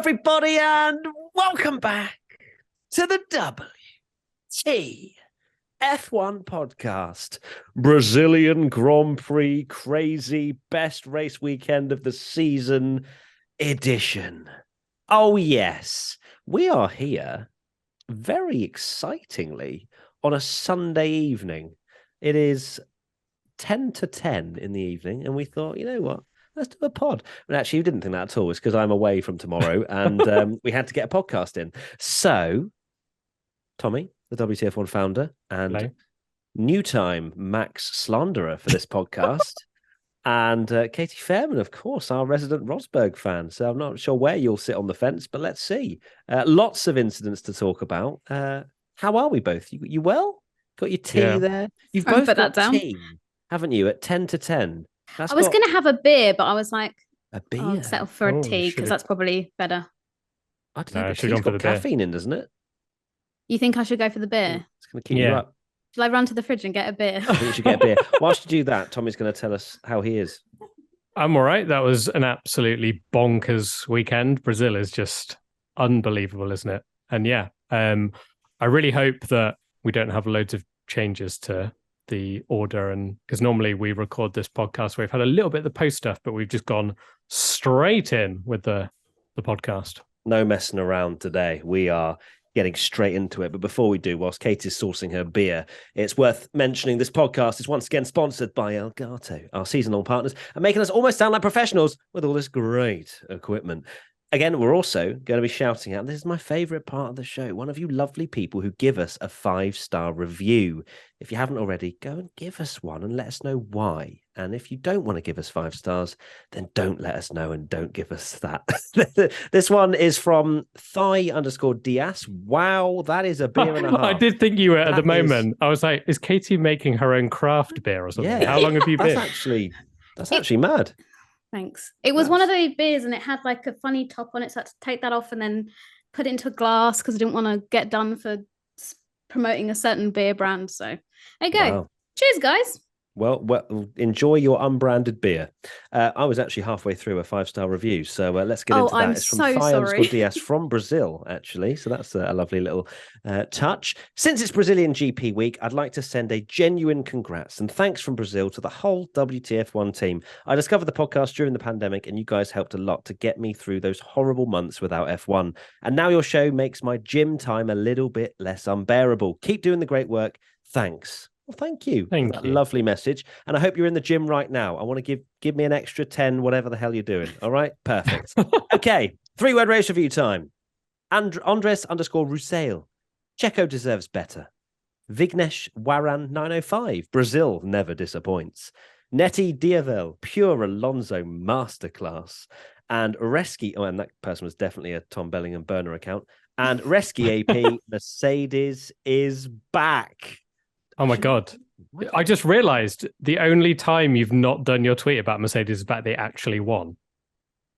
everybody, and welcome back to the WTF1 podcast. Brazilian Grand Prix crazy best race weekend of the season edition. Oh, yes, we are here very excitingly on a Sunday evening. It is 10 to 10 in the evening, and we thought, you know what? Let's do a pod. But actually, you didn't think that at all. It's because I'm away from tomorrow and we had to get a podcast in. So, Tommy, the WTF1 founder and Hello. new time Max slanderer for this podcast, and Katie Fairman, of course, our resident Rosberg fan. So I'm not sure where you'll sit on the fence, but let's see. Lots of incidents to talk about. How are we both? You well? Got your tea there? You've both got tea, haven't you, at 10 to 10? I was going to have a beer, but I was like, a beer. I'll settle for a tea because that's probably better. I don't know. Tea's got caffeine in, doesn't it? You think I should go for the beer? It's going to keep you up. Shall I run to the fridge and get a beer? I think you should get a beer. Whilst you do that, Tommy's going to tell us how he is. I'm all right. That was an absolutely bonkers weekend. Brazil is just unbelievable, isn't it? And I really hope that we don't have loads of changes to the order, and because normally we record this podcast, we've had a little bit of the post stuff, but we've just gone straight in with the podcast. No messing around today. We are getting straight into it. But before we do, whilst Kate is sourcing her beer, it's worth mentioning this podcast is once again sponsored by Elgato, our seasonal partners, and making us almost sound like professionals with all this great equipment. Again, we're also going to be shouting out, this is my favourite part of the show, one of you lovely people who give us a 5-star review. If you haven't already, go and give us one and let us know why. And if you don't want to give us 5 stars, then don't let us know and don't give us that. This one is from Thigh_Diaz. Wow, that is a beer and a half. I did think you were at the moment. I was like, is Katie making her own craft beer or something? Yeah. How long have you been? That's actually mad. Thanks. It was one of those beers and it had like a funny top on it, so I had to take that off and then put it into a glass because I didn't want to get done for promoting a certain beer brand. So there you go. Wow. Cheers, guys. Well, enjoy your unbranded beer. I was actually halfway through a 5-star review, so let's get into that. I'm it's from so sorry. Diaz from Brazil, actually. So that's a lovely little touch. Since it's Brazilian GP week, I'd like to send a genuine congrats and thanks from Brazil to the whole WTF1 team. I discovered the podcast during the pandemic, and you guys helped a lot to get me through those horrible months without F1. And now your show makes my gym time a little bit less unbearable. Keep doing the great work. Thanks. Well, thank you. Thank you. Lovely message. And I hope you're in the gym right now. I want to give me an extra 10, whatever the hell you're doing. All right? Perfect. Okay. 3-word race review time. Andres_Rusail. Checo deserves better. Vignesh Waran 905. Brazil never disappoints. Nettie Diavel. Pure Alonso masterclass. And Reski. Oh, and that person was definitely a Tom Bellingham burner account. And Reski AP. Mercedes is back. Oh my God. I just realized the only time you've not done your tweet about Mercedes is that they actually won.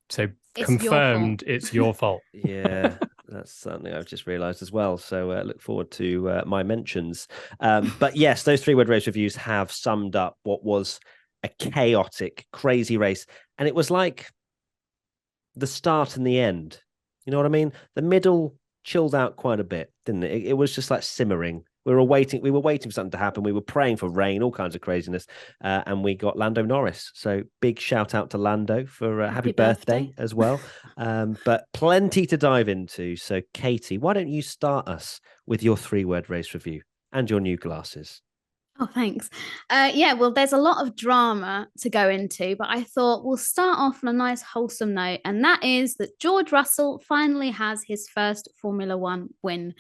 So it's confirmed it's your fault. Yeah, that's something I've just realized as well. So look forward to my mentions. But yes, those 3-word race reviews have summed up what was a chaotic, crazy race. And it was like the start and the end. You know what I mean? The middle chilled out quite a bit, didn't it? It was just like simmering. We were waiting for something to happen. We were praying for rain, all kinds of craziness. And we got Lando Norris. So big shout out to Lando for happy birthday as well. But plenty to dive into. So Katie, why don't you start us with your 3-word race review and your new glasses? Oh, thanks. Well, there's a lot of drama to go into, but I thought we'll start off on a nice wholesome note, and that is that George Russell finally has his first Formula One win.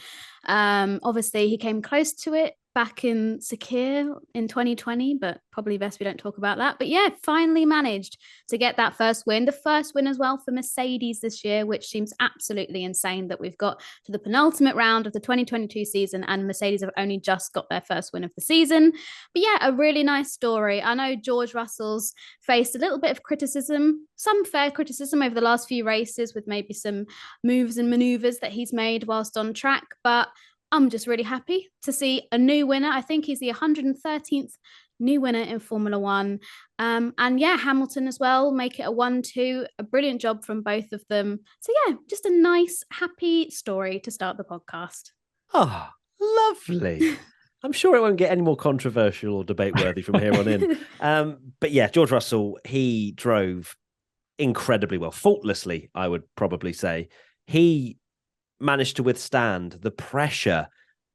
Obviously, he came close to it back in Sakir in 2020, but probably best we don't talk about that. But yeah, finally managed to get that first win. The first win as well for Mercedes this year, which seems absolutely insane that we've got to the penultimate round of the 2022 season and Mercedes have only just got their first win of the season. But yeah, a really nice story. I know George Russell's faced a little bit of criticism, some fair criticism over the last few races with maybe some moves and maneuvers that he's made whilst on track, but I'm just really happy to see a new winner. I think he's the 113th new winner in Formula One. And yeah, Hamilton as well, make it a 1-2, a brilliant job from both of them. So yeah, just a nice, happy story to start the podcast. Oh, lovely. I'm sure it won't get any more controversial or debate worthy from here on in. But yeah, George Russell, he drove incredibly well, faultlessly, I would probably say. He managed to withstand the pressure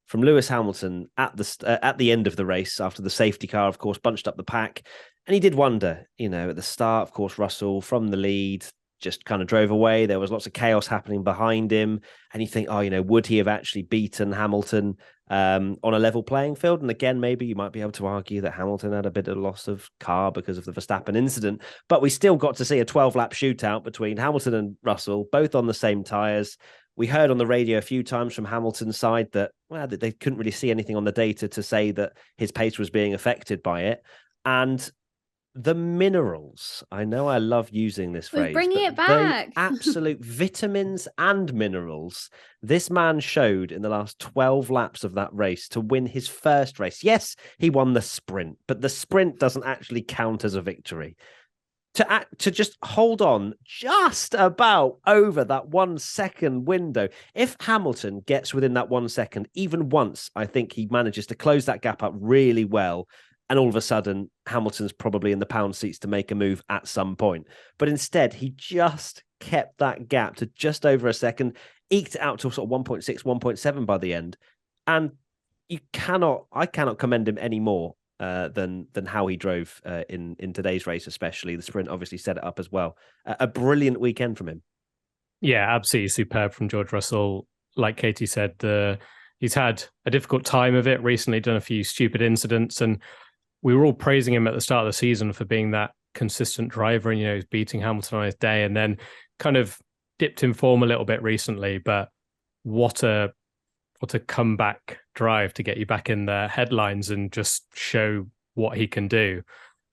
from Lewis Hamilton at the end of the race after the safety car, of course, bunched up the pack. And he did wonder, at the start, of course, Russell from the lead just kind of drove away. There was lots of chaos happening behind him. And you think, would he have actually beaten Hamilton on a level playing field? And again, maybe you might be able to argue that Hamilton had a bit of loss of car because of the Verstappen incident. But we still got to see a 12-lap shootout between Hamilton and Russell, both on the same tyres. We heard on the radio a few times from Hamilton's side that they couldn't really see anything on the data to say that his pace was being affected by it. And the minerals, I know I love using this phrase. We're bringing it back. Absolute vitamins and minerals this man showed in the last 12 laps of that race to win his first race. Yes, he won the sprint, but the sprint doesn't actually count as a victory. To just hold on just about over that 1 second window. If Hamilton gets within that 1 second, even once, I think he manages to close that gap up really well. And all of a sudden, Hamilton's probably in the pound seats to make a move at some point. But instead, he just kept that gap to just over a second, eked it out to sort of 1.6, 1.7 by the end. And I cannot commend him any more than how he drove in today's race, especially. The sprint obviously set it up as well. A brilliant weekend from him. Yeah, absolutely superb from George Russell. Like Katie said, he's had a difficult time of it recently, done a few stupid incidents, and we were all praising him at the start of the season for being that consistent driver and, he's beating Hamilton on his day, and then kind of dipped in form a little bit recently. But what a comeback drive to get you back in the headlines and just show what he can do.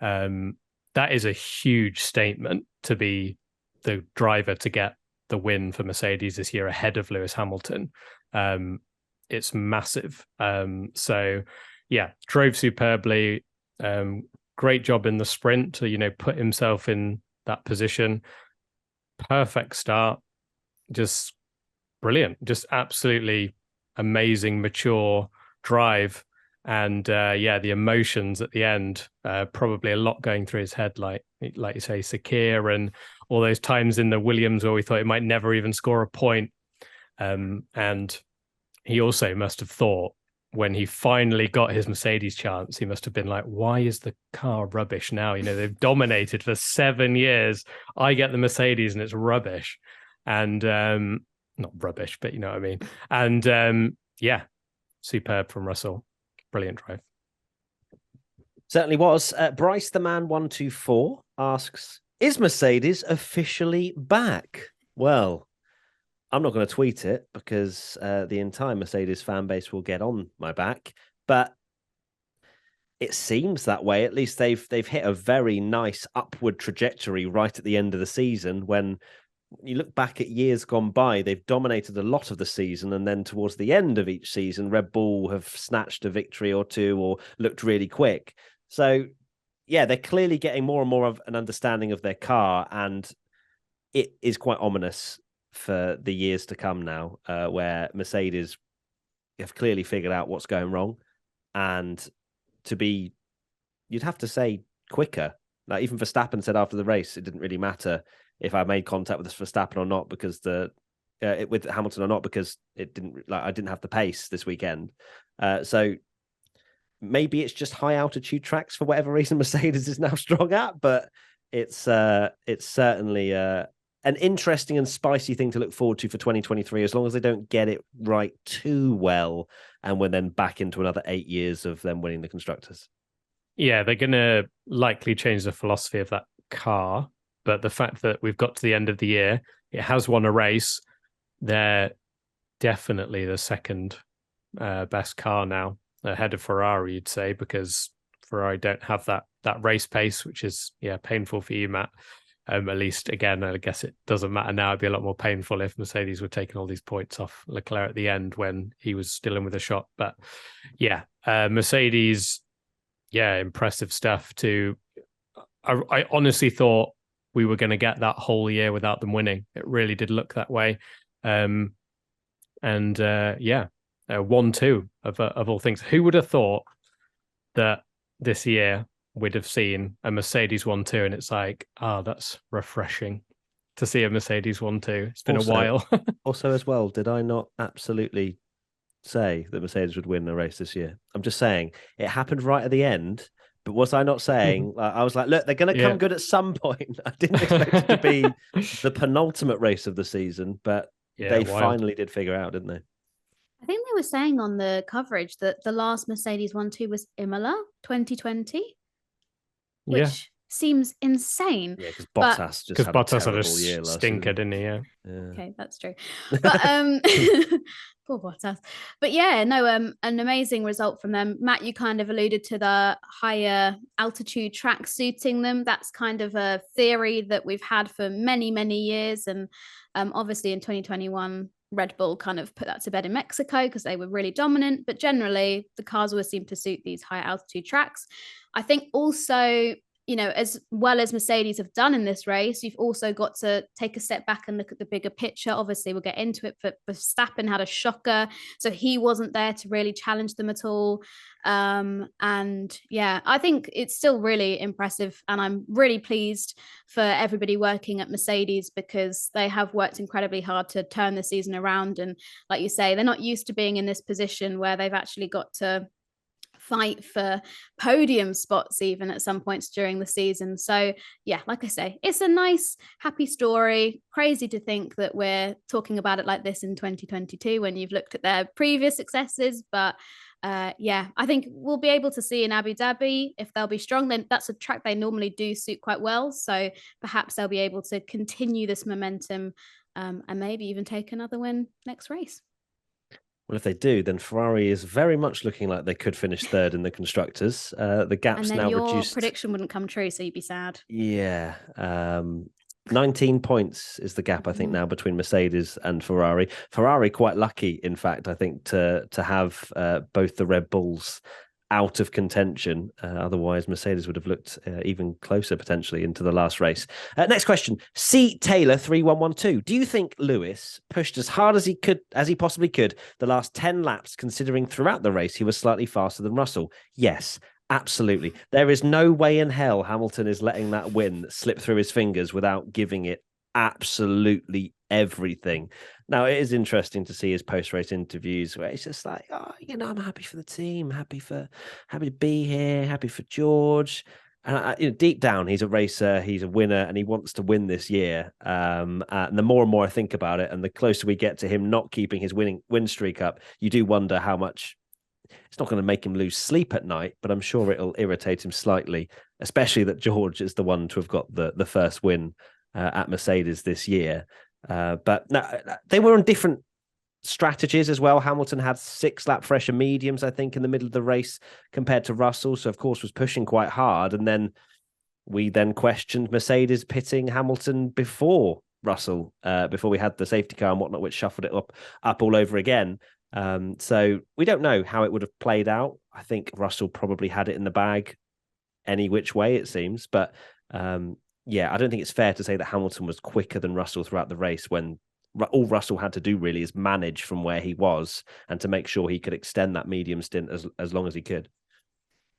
That is a huge statement to be the driver to get the win for Mercedes this year ahead of Lewis Hamilton. It's massive. So yeah, drove superbly. Great job in the sprint to, put himself in that position. Perfect start. Just brilliant. Just absolutely amazing, mature drive. And the emotions at the end, probably a lot going through his head, like you say, Sakir, and all those times in the Williams where we thought he might never even score a point. And he also must have thought, when he finally got his Mercedes chance, he must have been like, why is the car rubbish now? They've dominated for 7 years. I get the Mercedes and it's rubbish. And not rubbish, but you know what I mean. And superb from Russell. Brilliant drive. Certainly was. Bryce the Man 124 asks, is Mercedes officially back? Well, I'm not going to tweet it because the entire Mercedes fan base will get on my back, but it seems that way. At least they've hit a very nice upward trajectory right at the end of the season. When you look back at years gone by, they've dominated a lot of the season, and then towards the end of each season, Red Bull have snatched a victory or two or looked really quick. So yeah, they're clearly getting more and more of an understanding of their car, and it is quite ominous for the years to come now, where Mercedes have clearly figured out what's going wrong, and to be, you'd have to say, quicker. Like even Verstappen said after the race, it didn't really matter if I made contact with Verstappen or not, because with Hamilton or not, because I didn't have the pace this weekend. So maybe it's just high altitude tracks for whatever reason Mercedes is now strong at, but it's certainly an interesting and spicy thing to look forward to for 2023, as long as they don't get it right too well, and we're then back into another 8 years of them winning the Constructors. Yeah, they're going to likely change the philosophy of that car, but the fact that we've got to the end of the year, it has won a race, they're definitely the second best car now, ahead of Ferrari, you'd say, because Ferrari don't have that race pace, which is painful for you, Matt. At least, again, I guess it doesn't matter now. It'd be a lot more painful if Mercedes were taking all these points off Leclerc at the end when he was still in with a shot. But yeah, Mercedes, yeah, impressive stuff. I honestly thought we were going to get that whole year without them winning. It really did look that way. 1-2 of all things. Who would have thought that this year we'd have seen a Mercedes 1-2, and it's like, that's refreshing to see a Mercedes 1-2. It's been a while. Also, as well, did I not absolutely say that Mercedes would win the race this year? I'm just saying it happened right at the end. But was I not saying, I was like, look, they're going to come good at some point. I didn't expect it to be the penultimate race of the season, but they finally did figure out, didn't they? I think they were saying on the coverage that the last Mercedes 1-2 was Imola 2020, which seems insane. Yeah, because Bottas just had a terrible year last stinker, didn't he? Yeah. Okay, that's true. But poor Bottas. But yeah, no, an amazing result from them. Matt, you kind of alluded to the higher altitude track suiting them. That's kind of a theory that we've had for many, many years. And obviously in 2021, Red Bull kind of put that to bed in Mexico because they were really dominant. But generally, the cars always seem to suit these high altitude tracks. I think also, you know, as well as Mercedes have done in this race, you've also got to take a step back and look at the bigger picture. Obviously, we'll get into it, but Verstappen had a shocker. So he wasn't there to really challenge them at all. And yeah, I think it's still really impressive. And I'm really pleased for everybody working at Mercedes because they have worked incredibly hard to turn the season around. And like you say, they're not used to being in this position where they've actually got to fight for podium spots even at some points during the season. So yeah, like I say, it's a nice happy story. Crazy to think that we're talking about it like this in 2022 when you've looked at their previous successes, but yeah, I think we'll be able to see in Abu Dhabi if they'll be strong. Then that's a track they normally do suit quite well, so perhaps they'll be able to continue this momentum and maybe even take another win next race. Well, if they do, then Ferrari is very much looking like they could finish third in the constructors. The gap's now reduced. Your prediction wouldn't come true, so you'd be sad. Yeah. 19 points is the gap, I think, now between Mercedes and Ferrari. Ferrari quite lucky, in fact, I think, to have both the Red Bulls out of contention. Otherwise, Mercedes would have looked even closer potentially into the last race. Next question. C. Taylor 3112. Do you think Lewis pushed as hard as he possibly could the last 10 laps, considering throughout the race he was slightly faster than Russell? Yes. Absolutely. There is no way in hell Hamilton is letting that win slip through his fingers without giving it absolutely everything. Now, it is interesting to see his post-race interviews where he's just like, I'm happy for the team, happy to be here, happy for George. And deep down, he's a racer, he's a winner, and he wants to win this year. And the more and more I think about it, and the closer we get to him not keeping his win streak up, you do wonder how much. It's not going to make him lose sleep at night, but I'm sure it'll irritate him slightly, especially that George is the one to have got the first win at Mercedes this year. But no, they were on different strategies as well. Hamilton had 6-lap fresher mediums, I think, in the middle of the race compared to Russell. So, of course, was pushing quite hard. And then we questioned Mercedes pitting Hamilton before Russell, before we had the safety car and whatnot, which shuffled it up all over again. So we don't know how it would have played out. I think Russell probably had it in the bag any which way, it seems. But yeah, I don't think it's fair to say that Hamilton was quicker than Russell throughout the race when all Russell had to do really is manage from where he was and to make sure he could extend that medium stint as long as he could.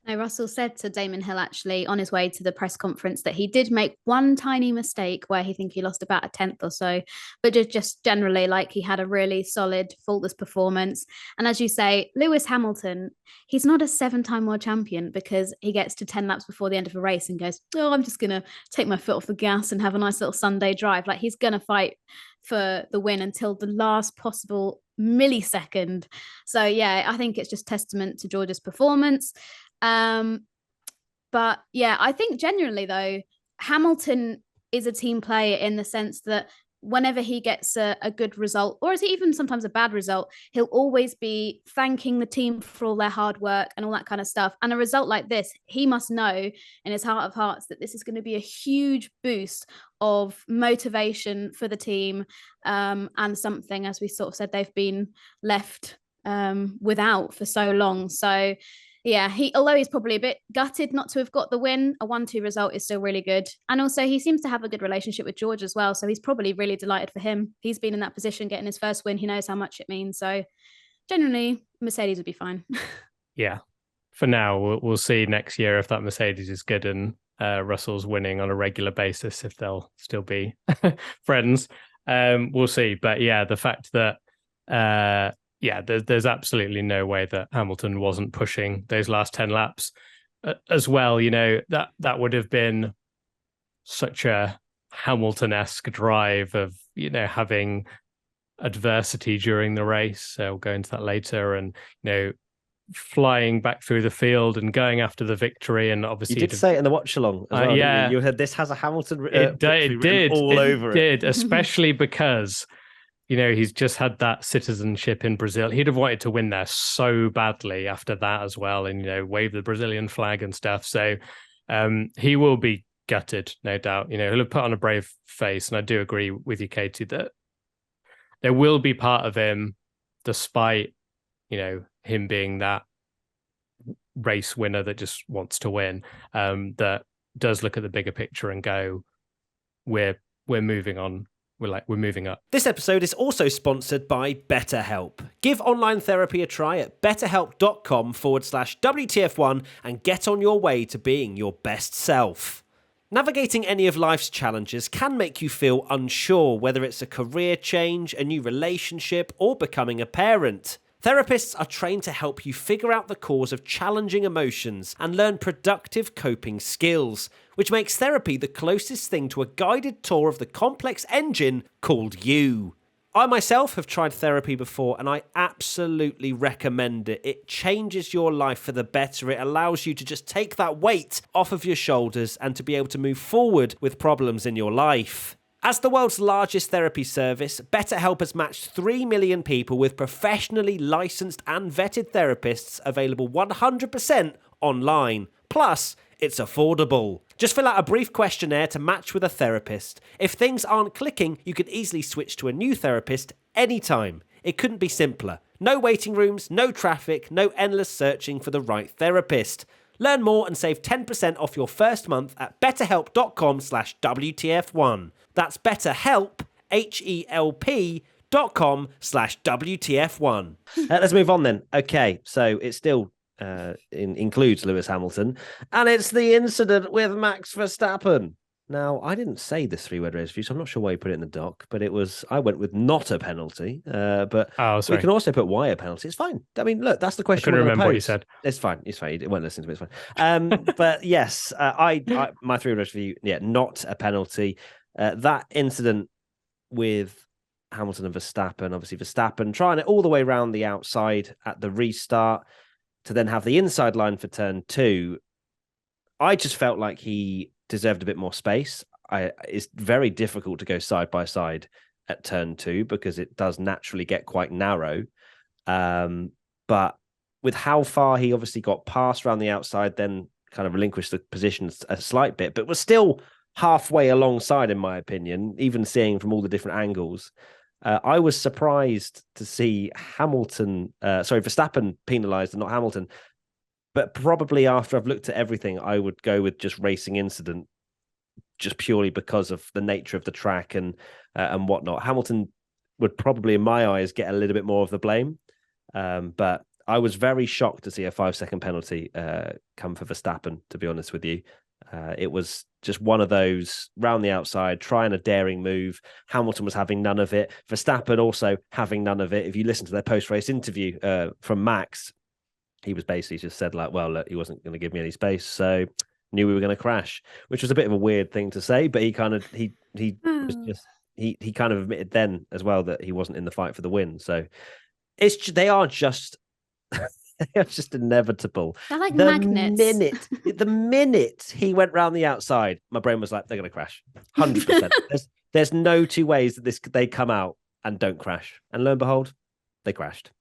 No, Russell said to Damon Hill actually on his way to the press conference that he did make one tiny mistake where he lost about a tenth or so, but just generally like he had a really solid, faultless performance. And as you say, Lewis Hamilton, he's not a 7-time world champion because he gets to 10 laps before the end of a race and goes, I'm just going to take my foot off the gas and have a nice little Sunday drive. Like he's going to fight for the win until the last possible millisecond. So yeah, I think it's just testament to George's performance. But yeah, I think genuinely though, Hamilton is a team player in the sense that whenever he gets a good result, or is it even sometimes a bad result, he'll always be thanking the team for all their hard work and all that kind of stuff. And a result like this, he must know in his heart of hearts that this is going to be a huge boost of motivation for the team, and something, as we sort of said, they've been left without for so long. So Yeah, although he's probably a bit gutted not to have got the win, a 1-2 result is still really good. And also he seems to have a good relationship with George as well. So he's probably really delighted for him. He's been in that position, getting his first win. He knows how much it means. So generally, Mercedes would be fine. Yeah. For now, we'll see next year if that Mercedes is good and Russell's winning on a regular basis, if they'll still be friends. We'll see. But yeah, the fact that there's absolutely no way that Hamilton wasn't pushing those last 10 laps as well. You know, that would have been such a Hamilton-esque drive of, you know, having adversity during the race. So we'll go into that later. And, you know, flying back through the field and going after the victory. And obviously you did say it in the watch along as well, yeah, didn't you? You had, this has a Hamilton it did all over it, especially because, you know, he's just had that citizenship in Brazil. He'd have wanted to win there so badly after that as well, and, you know, wave the Brazilian flag and stuff. So he will be gutted, no doubt. You know, he'll have put on a brave face, and I do agree with you, Katie, that there will be part of him, despite, you know, him being that race winner that just wants to win, that does look at the bigger picture and go, we're moving on. We're moving up. This episode is also sponsored by BetterHelp. Give online therapy a try at betterhelp.com/WTF1 and get on your way to being your best self. Navigating any of life's challenges can make you feel unsure, whether it's a career change, a new relationship, or becoming a parent. Therapists are trained to help you figure out the cause of challenging emotions and learn productive coping skills, which makes therapy the closest thing to a guided tour of the complex engine called you. I myself have tried therapy before, and I absolutely recommend it. It changes your life for the better. It allows you to just take that weight off of your shoulders and to be able to move forward with problems in your life. As the world's largest therapy service, BetterHelp has matched 3 million people with professionally licensed and vetted therapists available 100% online. Plus, it's affordable. Just fill out a brief questionnaire to match with a therapist. If things aren't clicking, you can easily switch to a new therapist anytime. It couldn't be simpler. No waiting rooms, no traffic, no endless searching for the right therapist. Learn more and save 10% off your first month at betterhelp.com/WTF1. That's BetterHelp, HELP.com/WTF1. Let's move on then. Okay, so it still includes Lewis Hamilton, and it's the incident with Max Verstappen. Now, I didn't say the three-word race review, so I'm not sure why you put it in the doc, but I went with not a penalty, but we can also put why a penalty. It's fine. I mean, look, that's the question. I couldn't remember what you said. It's fine. You won't listen to me. It's fine. But yes, my three-word race review, not a penalty. That incident with Hamilton and Verstappen, obviously Verstappen trying it all the way around the outside at the restart to then have the inside line for turn 2. I just felt like he deserved a bit more space. It's very difficult to go side by side at turn 2 because it does naturally get quite narrow. But with how far he obviously got past around the outside, then kind of relinquished the position a slight bit, but was still halfway alongside, in my opinion, even seeing from all the different angles. I was surprised to see Verstappen penalised and not Hamilton. But probably after I've looked at everything, I would go with just racing incident, just purely because of the nature of the track and whatnot. Hamilton would probably, in my eyes, get a little bit more of the blame. But I was very shocked to see a 5-second penalty come for Verstappen, to be honest with you. It was just one of those round the outside, trying a daring move. Hamilton was having none of it. Verstappen also having none of it. If you listen to their post-race interview from Max, he was basically just said like, well, look, he wasn't going to give me any space, so knew we were going to crash, which was a bit of a weird thing to say, but he kind of was just he kind of admitted then as well that he wasn't in the fight for the win. So they are just inevitable. They're like magnets. The minute he went round the outside, my brain was like, they're going to crash 100%. There's no two ways that they come out and don't crash, and lo and behold, they crashed.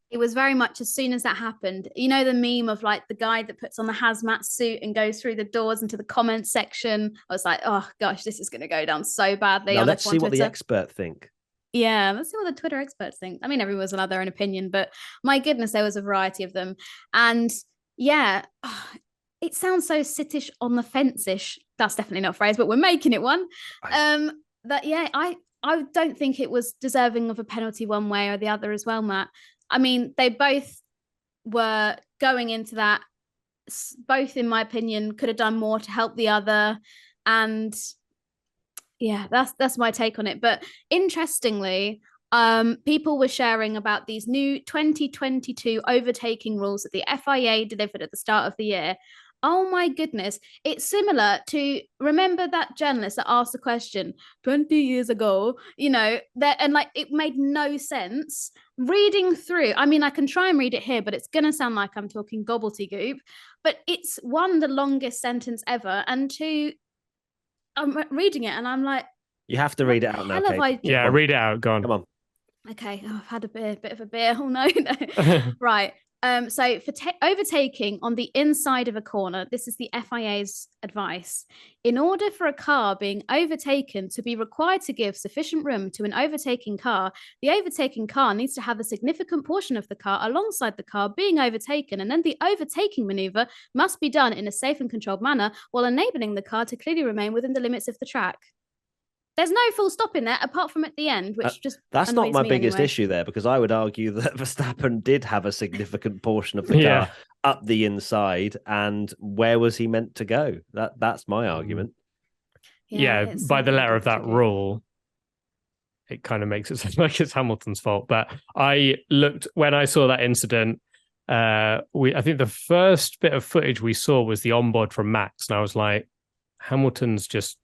It was very much as soon as that happened, you know, the meme of like the guy that puts on the hazmat suit and goes through the doors into the comments section. I was like, oh gosh, this is going to go down so badly. Now let's see what the expert think. Yeah, let's see what the Twitter experts think. I mean, everyone's allowed their own opinion, but my goodness, there was a variety of them. And yeah, it sounds so sittish on the fence-ish. That's definitely not a phrase, but we're making it one. That yeah, I don't think it was deserving of a penalty one way or the other as well, Matt. I mean, they both were going into that, both, in my opinion, could have done more to help the other. And yeah, that's my take on it. But interestingly, people were sharing about these new 2022 overtaking rules that the FIA delivered at the start of the year. Oh my goodness. It's similar to, remember that journalist that asked the question 20 years ago, that, and like it made no sense. Reading through, I mean, I can try and read it here, but it's going to sound like I'm talking gobbledygook. But it's one, the longest sentence ever, and two, I'm reading it and I'm like, you have to read it out now, Kate. Yeah, read it out. Go on. Come on. Okay, I've had a bit of a beer. Oh no. Right. So for overtaking on the inside of a corner, this is the FIA's advice. In order for a car being overtaken to be required to give sufficient room to an overtaking car, the overtaking car needs to have a significant portion of the car alongside the car being overtaken, and then the overtaking maneuver must be done in a safe and controlled manner while enabling the car to clearly remain within the limits of the track. There's no full stop in there apart from at the end, which just that's not my biggest anyway. issue there, because I would argue that Verstappen did have a significant portion of the car up the inside, and where was he meant to go? That's my argument. Yeah, by the letter of that rule, it kind of makes it sound like it's Hamilton's fault. But I looked, when I saw that incident, I think the first bit of footage we saw was the onboard from Max, and I was like, Hamilton's just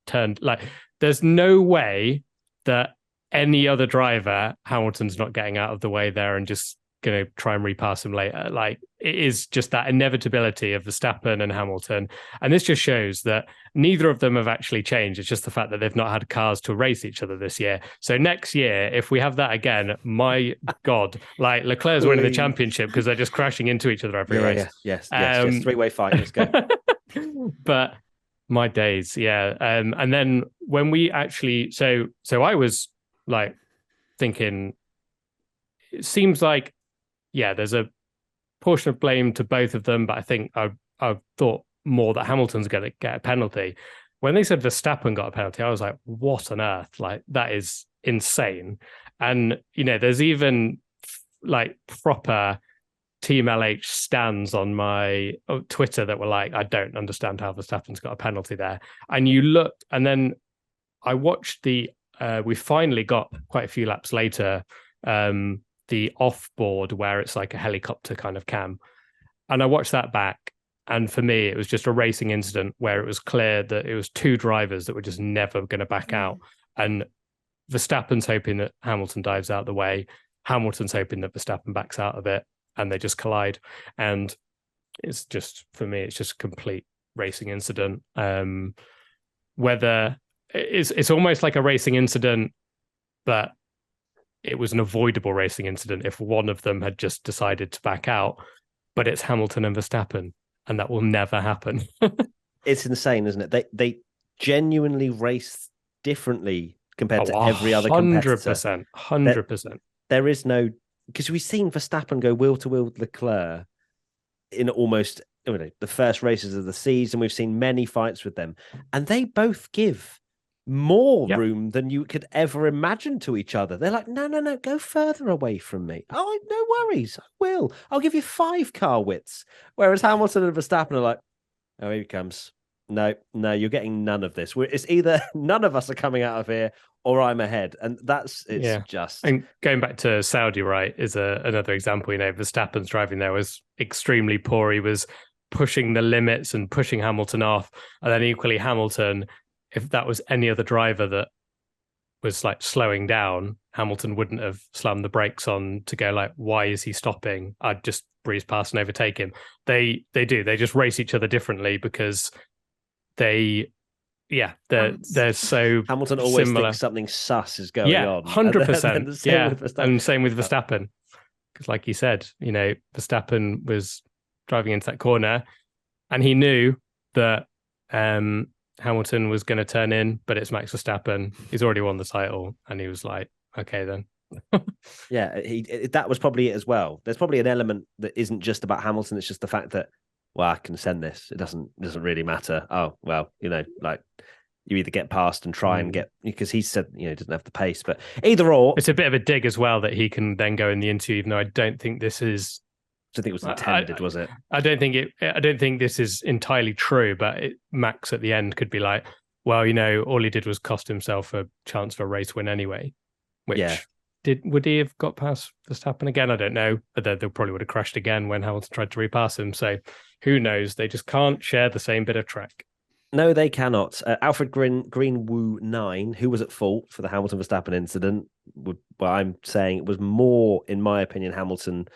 turned, like, there's no way that any other driver, Hamilton's not getting out of the way there and just going to try and repass him later. Like, it is just that inevitability of Verstappen and Hamilton. And this just shows that neither of them have actually changed. It's just the fact that they've not had cars to race each other this year. So next year, if we have that again, my God, like Leclerc's winning the championship because they're just crashing into each other every race. Yes. Three-way fight. Let's go. But my days, yeah. And then when we actually, so I was like thinking, it seems like, yeah, there's a portion of blame to both of them, but I think I thought more that Hamilton's going to get a penalty. When they said Verstappen got a penalty, I was like, what on earth? Like, that is insane. And, there's even like proper Team LH stands on my Twitter that were like, I don't understand how Verstappen's got a penalty there. And you look, and then I watched we finally got quite a few laps later, the off-board where it's like a helicopter kind of cam. And I watched that back. And for me, it was just a racing incident where it was clear that it was two drivers that were just never going to back out. And Verstappen's hoping that Hamilton dives out of the way. Hamilton's hoping that Verstappen backs out of it, and they just collide. And it's just, for me, it's just a complete racing incident. Whether it's almost like a racing incident, but it was an avoidable racing incident if one of them had just decided to back out. But it's Hamilton and Verstappen, and that will never happen. It's insane, isn't it? They genuinely race differently compared to every other competitor. 100%. There is no, because we've seen Verstappen go wheel to wheel with Leclerc in almost the first races of the season. We've seen many fights with them, and they both give more room than you could ever imagine to each other. They're like, no, go further away from me. Oh, no worries, I will. I'll give you 5 car widths. Whereas Hamilton and Verstappen are like, oh, here he comes. No, you're getting none of this. It's either none of us are coming out of here or I'm ahead. And just... And going back to Saudi, right, is another example. Verstappen's driving there was extremely poor. He was pushing the limits and pushing Hamilton off. And then equally Hamilton, if that was any other driver that was like slowing down, Hamilton wouldn't have slammed the brakes on to go like, why is he stopping? I'd just breeze past and overtake him. They just race each other differently because they're so Hamilton always similar. thinks something sus is going on. 100%. Yeah, and same with Verstappen. Because like you said, Verstappen was driving into that corner and he knew that Hamilton was going to turn in, but it's Max Verstappen. He's already won the title, and he was like, okay then. Yeah, that was probably it as well. There's probably an element that isn't just about Hamilton. It's just the fact that, well, I can send this. It doesn't really matter. Oh, well, like you either get past and try and get, because he said, he doesn't have the pace, but either or. It's a bit of a dig as well that he can then go in the interview, even though I don't think this is. I think it was intended, was it? I don't think this is entirely true, but Max at the end could be like, well, all he did was cost himself a chance for a race win anyway. Which would he have got past Verstappen again? I don't know, but they probably would have crashed again when Hamilton tried to repass him. So who knows? They just can't share the same bit of track. No, they cannot. Alfred Greenwoo 9, who was at fault for the Hamilton Verstappen incident, I'm saying it was more, in my opinion, Hamilton.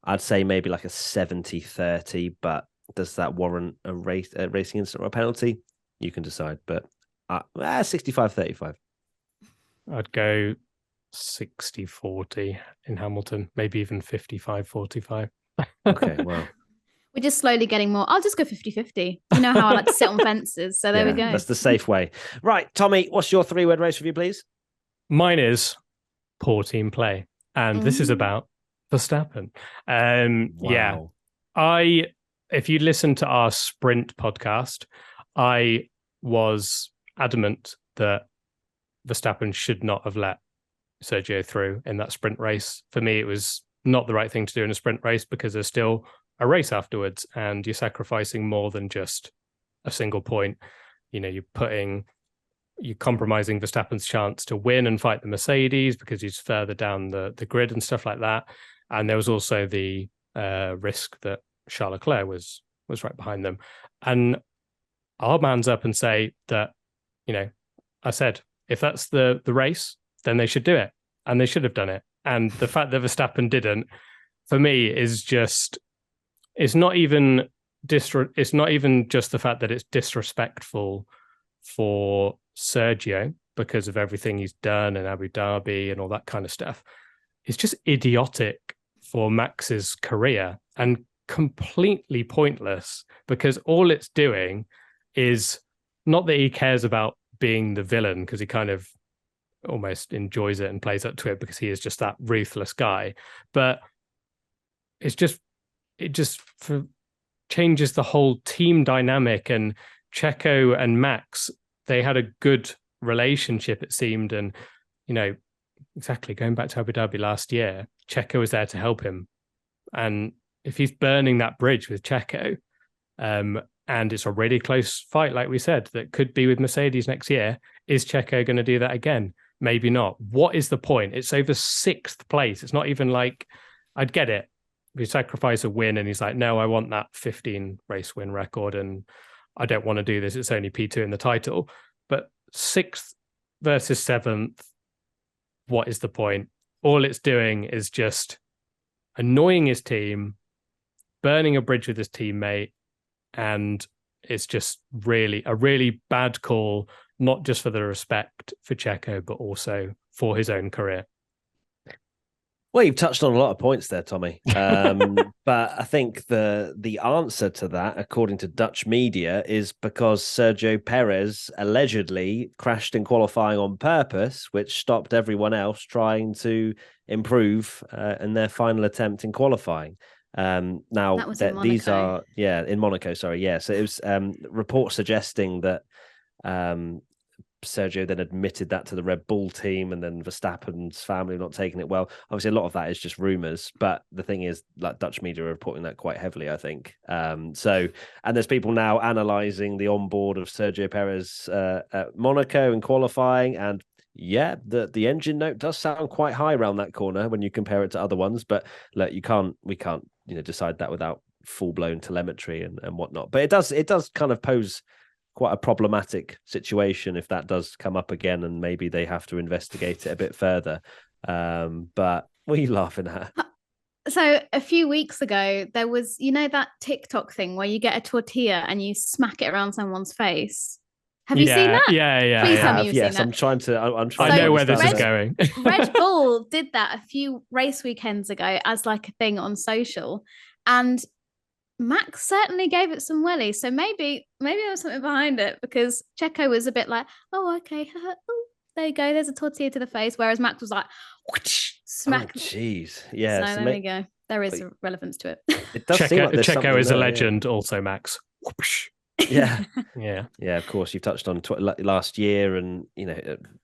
I'd say maybe like a 70-30, but does that warrant a racing incident or a penalty? You can decide, but 65-35. I'd go 60-40 in Hamilton, maybe even 55-45. Okay, wow. We're just slowly getting more. I'll just go 50-50. You know how I like to sit on fences, so there we go. That's the safe way. Right, Tommy, what's your 3-word race review, please? Mine is poor team play, and this is about Verstappen. Wow. If you listen to our sprint podcast, I was adamant that Verstappen should not have let Sergio through in that sprint race. For me, it was not the right thing to do in a sprint race because there's still a race afterwards and you're sacrificing more than just a single point. You're compromising Verstappen's chance to win and fight the Mercedes because he's further down the grid and stuff like that. And there was also the risk that Charles Leclerc was right behind them. And I'll man's up and say that, I said, if that's the race, then they should do it. And they should have done it. And the fact that Verstappen didn't, for me, is just, it's not even just the fact that it's disrespectful for Sergio because of everything he's done in Abu Dhabi and all that kind of stuff. It's just idiotic for Max's career and completely pointless because all it's doing is not that he cares about being the villain because he kind of almost enjoys it and plays up to it because he is just that ruthless guy, but it just changes the whole team dynamic. And Checo and Max, they had a good relationship, it seemed, and exactly going back to Abu Dhabi last year, Checo was there to help him, and if he's burning that bridge with Checo, and it's a really close fight, like we said, that could be with Mercedes next year, is Checo going to do that again? Maybe not. What is the point? It's over 6th place. It's not even like, I'd get it. We sacrifice a win and he's like, no, I want that 15 race win record and I don't want to do this. It's only P2 in the title. But 6th versus 7th, what is the point? All it's doing is just annoying his team, burning a bridge with his teammate, and it's just really a really bad call, not just for the respect for Checo, but also for his own career. Well, you've touched on a lot of points there, Tommy. But I think the answer to that, according to Dutch media, is because Sergio Perez allegedly crashed in qualifying on purpose, which stopped everyone else trying to improve in their final attempt in qualifying. Now, these are, in Monaco, sorry. Yeah, so it was reports suggesting that Sergio then admitted that to the Red Bull team, and then Verstappen's family not taking it well. Obviously, a lot of that is just rumors, but the thing is, like, Dutch media are reporting that quite heavily, I think. And there's people now analysing the onboard of Sergio Perez at Monaco in qualifying, and the engine note does sound quite high around that corner when you compare it to other ones. But look, we can't decide that without full blown telemetry and whatnot. But it does kind of pose quite a problematic situation if that does come up again, and maybe they have to investigate it a bit further. But what are you laughing at? So a few weeks ago, there was, that TikTok thing where you get a tortilla and you smack it around someone's face. Have you seen that? Yeah. Please tell me you've seen that. I'm trying to. I know where this is going. Red Bull did that a few race weekends ago as like a thing on social, and Max certainly gave it some welly. So maybe there was something behind it, because Checo was a bit like, oh, okay. Oh, there you go. There's a tortilla to the face. Whereas Max was like, whoosh, smack. Oh, jeez. So Yeah. there we go. There is a relevance to it. It does seem like there's something Checo is there, a legend, also Max. Whoosh. Yeah. Yeah. Yeah, of course. You've touched on last year, and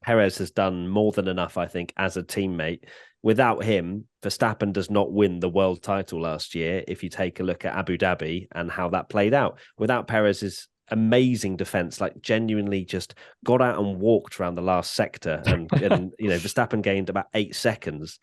Perez has done more than enough, I think, as a teammate. Without him, Verstappen does not win the world title last year. If you take a look at Abu Dhabi and how that played out, without Perez's amazing defense, like genuinely just got out and walked around the last sector, and Verstappen gained about 8 seconds.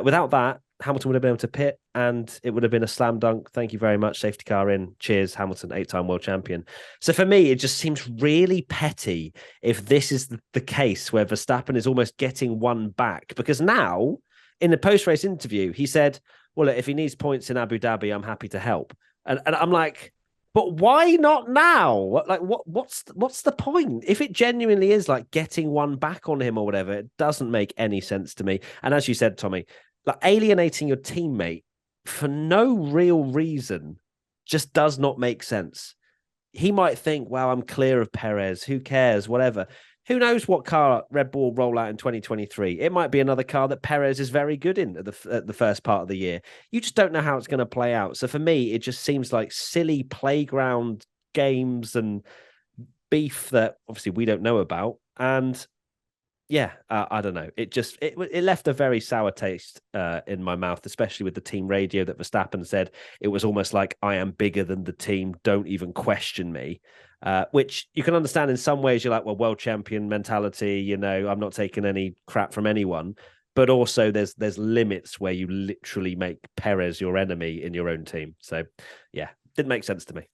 Without that, Hamilton would have been able to pit, and it would have been a slam dunk. Thank you very much. Safety car in. Cheers, Hamilton, 8-time world champion. So for me, it just seems really petty if this is the case where Verstappen is almost getting one back, because now in the post-race interview, he said, well, if he needs points in Abu Dhabi, I'm happy to help. And I'm like, but why not now? What's the point? If it genuinely is like getting one back on him or whatever, it doesn't make any sense to me. And as you said, Tommy, like alienating your teammate for no real reason just does not make sense. He might think, well, I'm clear of Perez. Who cares? Whatever. Who knows what car Red Bull roll out in 2023? It might be another car that Perez is very good in at the first part of the year. You just don't know how it's going to play out. So for me, it just seems like silly playground games and beef that obviously we don't know about. And yeah, I don't know. It left a very sour taste in my mouth, especially with the team radio that Verstappen said. It was almost like, I am bigger than the team. Don't even question me. Which you can understand in some ways. You're like, well, world champion mentality, I'm not taking any crap from anyone. But also there's limits where you literally make Perez your enemy in your own team. So yeah, didn't make sense to me.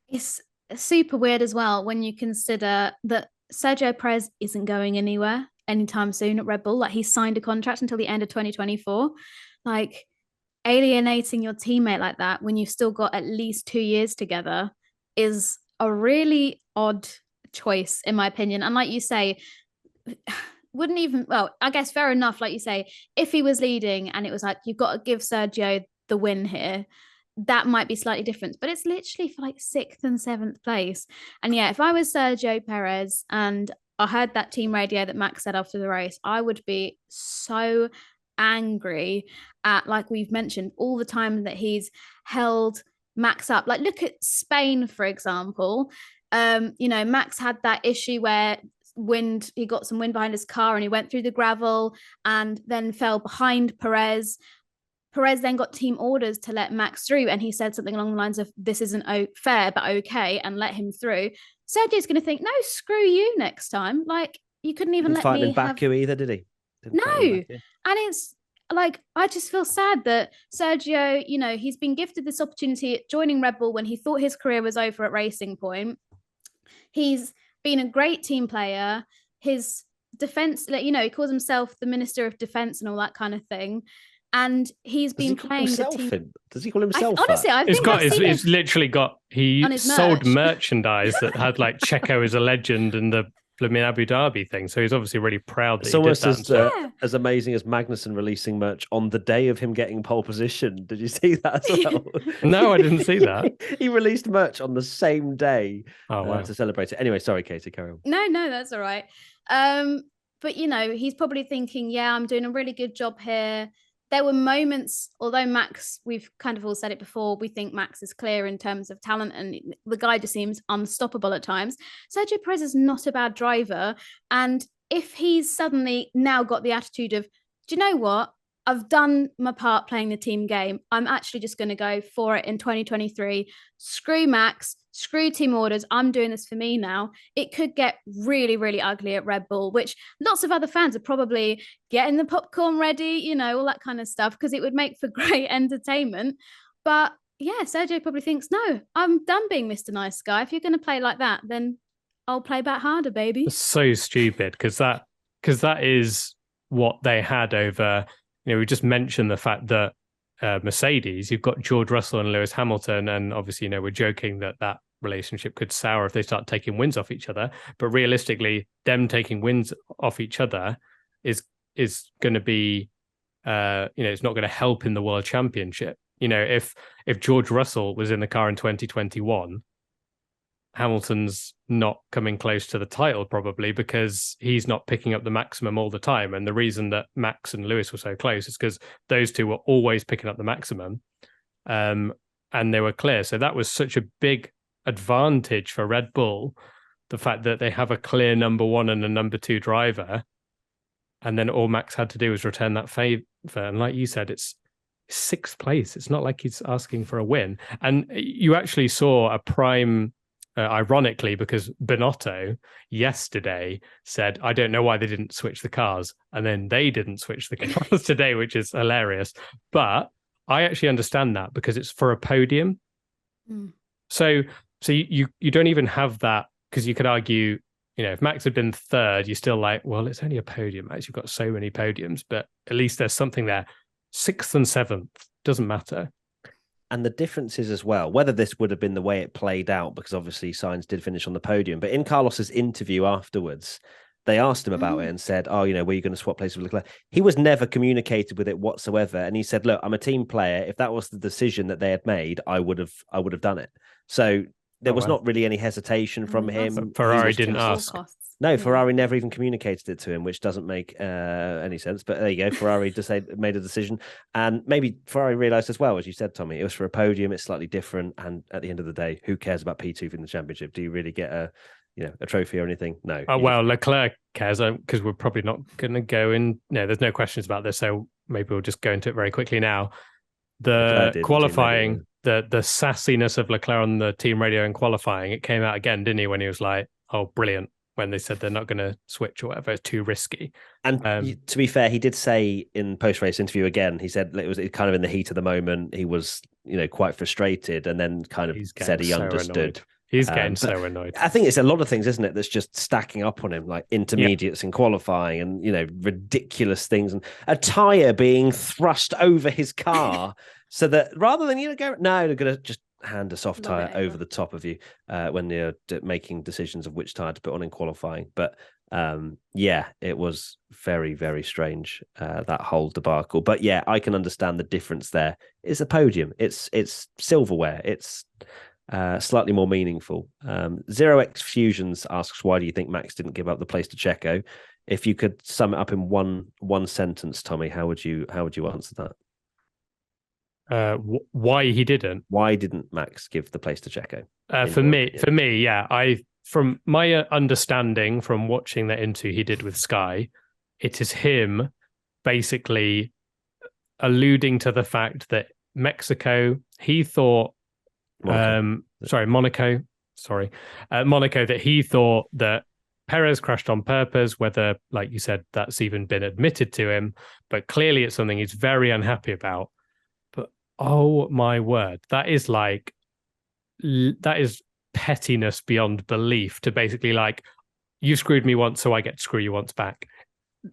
It's super weird as well when you consider that Sergio Perez isn't going anywhere anytime soon at Red Bull. Like, he signed a contract until the end of 2024. Like, alienating your teammate like that when you've still got at least 2 years together is a really odd choice, in my opinion. And like you say, I guess fair enough. Like you say, if he was leading and it was like, you've got to give Sergio the win here, that might be slightly different, but it's literally for like 6th and 7th place. And yeah, if I was Sergio Perez and I heard that team radio that Max said after the race, I would be so angry at, like we've mentioned, all the time that he's held Max up. Like, look at Spain, for example. Max had that issue where he got some wind behind his car and he went through the gravel and then fell behind Perez. Perez then got team orders to let Max through, and he said something along the lines of, this isn't fair, but okay, and let him through. Sergio's going to think, no, screw you next time. Like, you couldn't even let me in Baku either, did he? No. And it's like, I just feel sad that Sergio, he's been gifted this opportunity at joining Red Bull when he thought his career was over at Racing Point. He's been a great team player. His defense, he calls himself the Minister of Defense and all that kind of thing. And he's been playing the team. Does he call himself? Honestly, I think it's literally got. He sold merchandise that had like Checo is a legend and the Abu Dhabi thing. So he's obviously really proud that it's he almost did that. as amazing as Magnussen releasing merch on the day of him getting pole position. Did you see that as well? No, I didn't see that. He released merch on the same day to celebrate it. Anyway, sorry, Katie, carry on. No, that's all right. But he's probably thinking, yeah, I'm doing a really good job here. There were moments, although Max, we've kind of all said it before, we think Max is clear in terms of talent and the guy just seems unstoppable at times. Sergio Perez is not a bad driver. And if he's suddenly now got the attitude of, do you know what? I've done my part playing the team game. I'm actually just going to go for it in 2023. Screw Max, screw team orders. I'm doing this for me now. It could get really, really ugly at Red Bull, which lots of other fans are probably getting the popcorn ready, all that kind of stuff, because it would make for great entertainment. But yeah, Sergio probably thinks, no, I'm done being Mr. Nice Guy. If you're going to play like that, then I'll play back harder, baby. It's so stupid because that is what they had over. We just mentioned the fact that Mercedes, you've got George Russell and Lewis Hamilton, and obviously, we're joking that relationship could sour if they start taking wins off each other. But realistically, them taking wins off each other is going to be, it's not going to help in the World Championship. If George Russell was in the car in 2021, Hamilton's not coming close to the title probably because he's not picking up the maximum all the time. And the reason that Max and Lewis were so close is because those two were always picking up the maximum, and they were clear. So that was such a big advantage for Red Bull, the fact that they have a clear number one and a number two driver. And then all Max had to do was return that favor. And like you said, it's sixth place. It's not like he's asking for a win. And you actually saw a prime, ironically, because Binotto yesterday said, I don't know why they didn't switch the cars. And then they didn't switch the cars today, which is hilarious. But I actually understand that because it's for a podium. Mm. So you don't even have that, because you could argue, if Max had been third, you're still like, well, it's only a podium. Max, you've got so many podiums, but at least there's something there. Sixth and seventh, doesn't matter. And the difference is as well, whether this would have been the way it played out, because obviously Sainz did finish on the podium, but in Carlos's interview afterwards, they asked him about it and said, were you going to swap places with Leclerc? He was never communicated with it whatsoever. And he said, look, I'm a team player. If that was the decision that they had made, I would have done it. So there was not really any hesitation from him. Ferrari didn't ask. No, Ferrari never even communicated it to him, which doesn't make any sense. But there you go. Ferrari just made a decision. And maybe Ferrari realised as well, as you said, Tommy, it was for a podium. It's slightly different. And at the end of the day, who cares about P2 in the championship? Do you really get a trophy or anything? No. Well, Leclerc cares because we're probably not going to go in. No, there's no questions about this. So maybe we'll just go into it very quickly now. The qualifying, the sassiness of Leclerc on the team radio in qualifying, it came out again, didn't he? When he was like, oh, brilliant. When they said they're not going to switch or whatever, it's too risky. And to be fair, he did say in post-race interview again, he said it was kind of in the heat of the moment. He was, quite frustrated, and then kind of said he understood. Annoyed. He's getting so annoyed. I think it's a lot of things, isn't it, that's just stacking up on him, like intermediates in qualifying and, ridiculous things. And a tyre being thrust over his car so that rather than, they're going to just hand a soft tyre over the top of you when they're making decisions of which tyre to put on in qualifying. But it was very, very strange, that whole debacle. But yeah, I can understand the difference there. It's a podium. It's silverware. It's slightly more meaningful. Zero X Fusions asks, why do you think Max didn't give up the place to Checo? If you could sum it up in one sentence, Tommy, how would you answer that? Why he didn't? Why didn't Max give the place to Checo? For me, yeah. From my understanding from watching that interview he did with Sky, it is him basically alluding to the fact that Monaco, that he thought that Perez crashed on purpose, whether, like you said, that's even been admitted to him, but clearly it's something he's very unhappy about. But oh my word, that is pettiness beyond belief, to basically like, you screwed me once, so I get to screw you once back.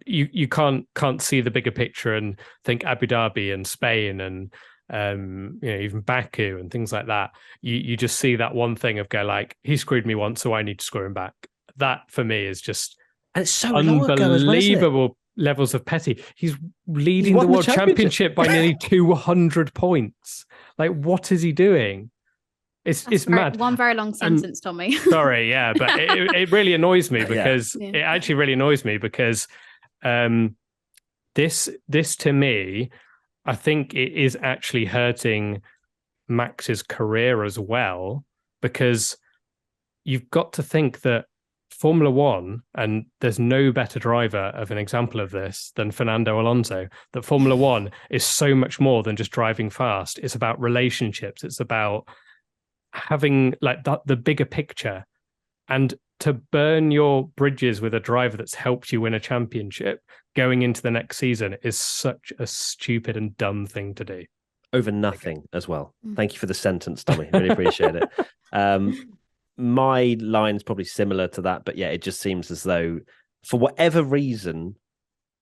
You can't see the bigger picture and think Abu Dhabi and Spain and even Baku and things like that. You just see that one thing of go like, he screwed me once, so I need to screw him back. That for me is just, and it's so unbelievable levels of petty. He's leading the World Championship by nearly 200 points. Like, what is he doing? It's mad. One very long sentence, Tommy. Sorry, yeah, but it really annoys me because it actually really annoys me because this to me, I think it is actually hurting Max's career as well, because you've got to think that Formula One, and there's no better driver of an example of this than Fernando Alonso, that Formula One is so much more than just driving fast. It's about relationships. It's about having like the bigger picture, and to burn your bridges with a driver that's helped you win a championship going into the next season is such a stupid and dumb thing to do. Over nothing as well. Thank you for the sentence, Tommy. Really appreciate it. My line's probably similar to that, but yeah, it just seems as though for whatever reason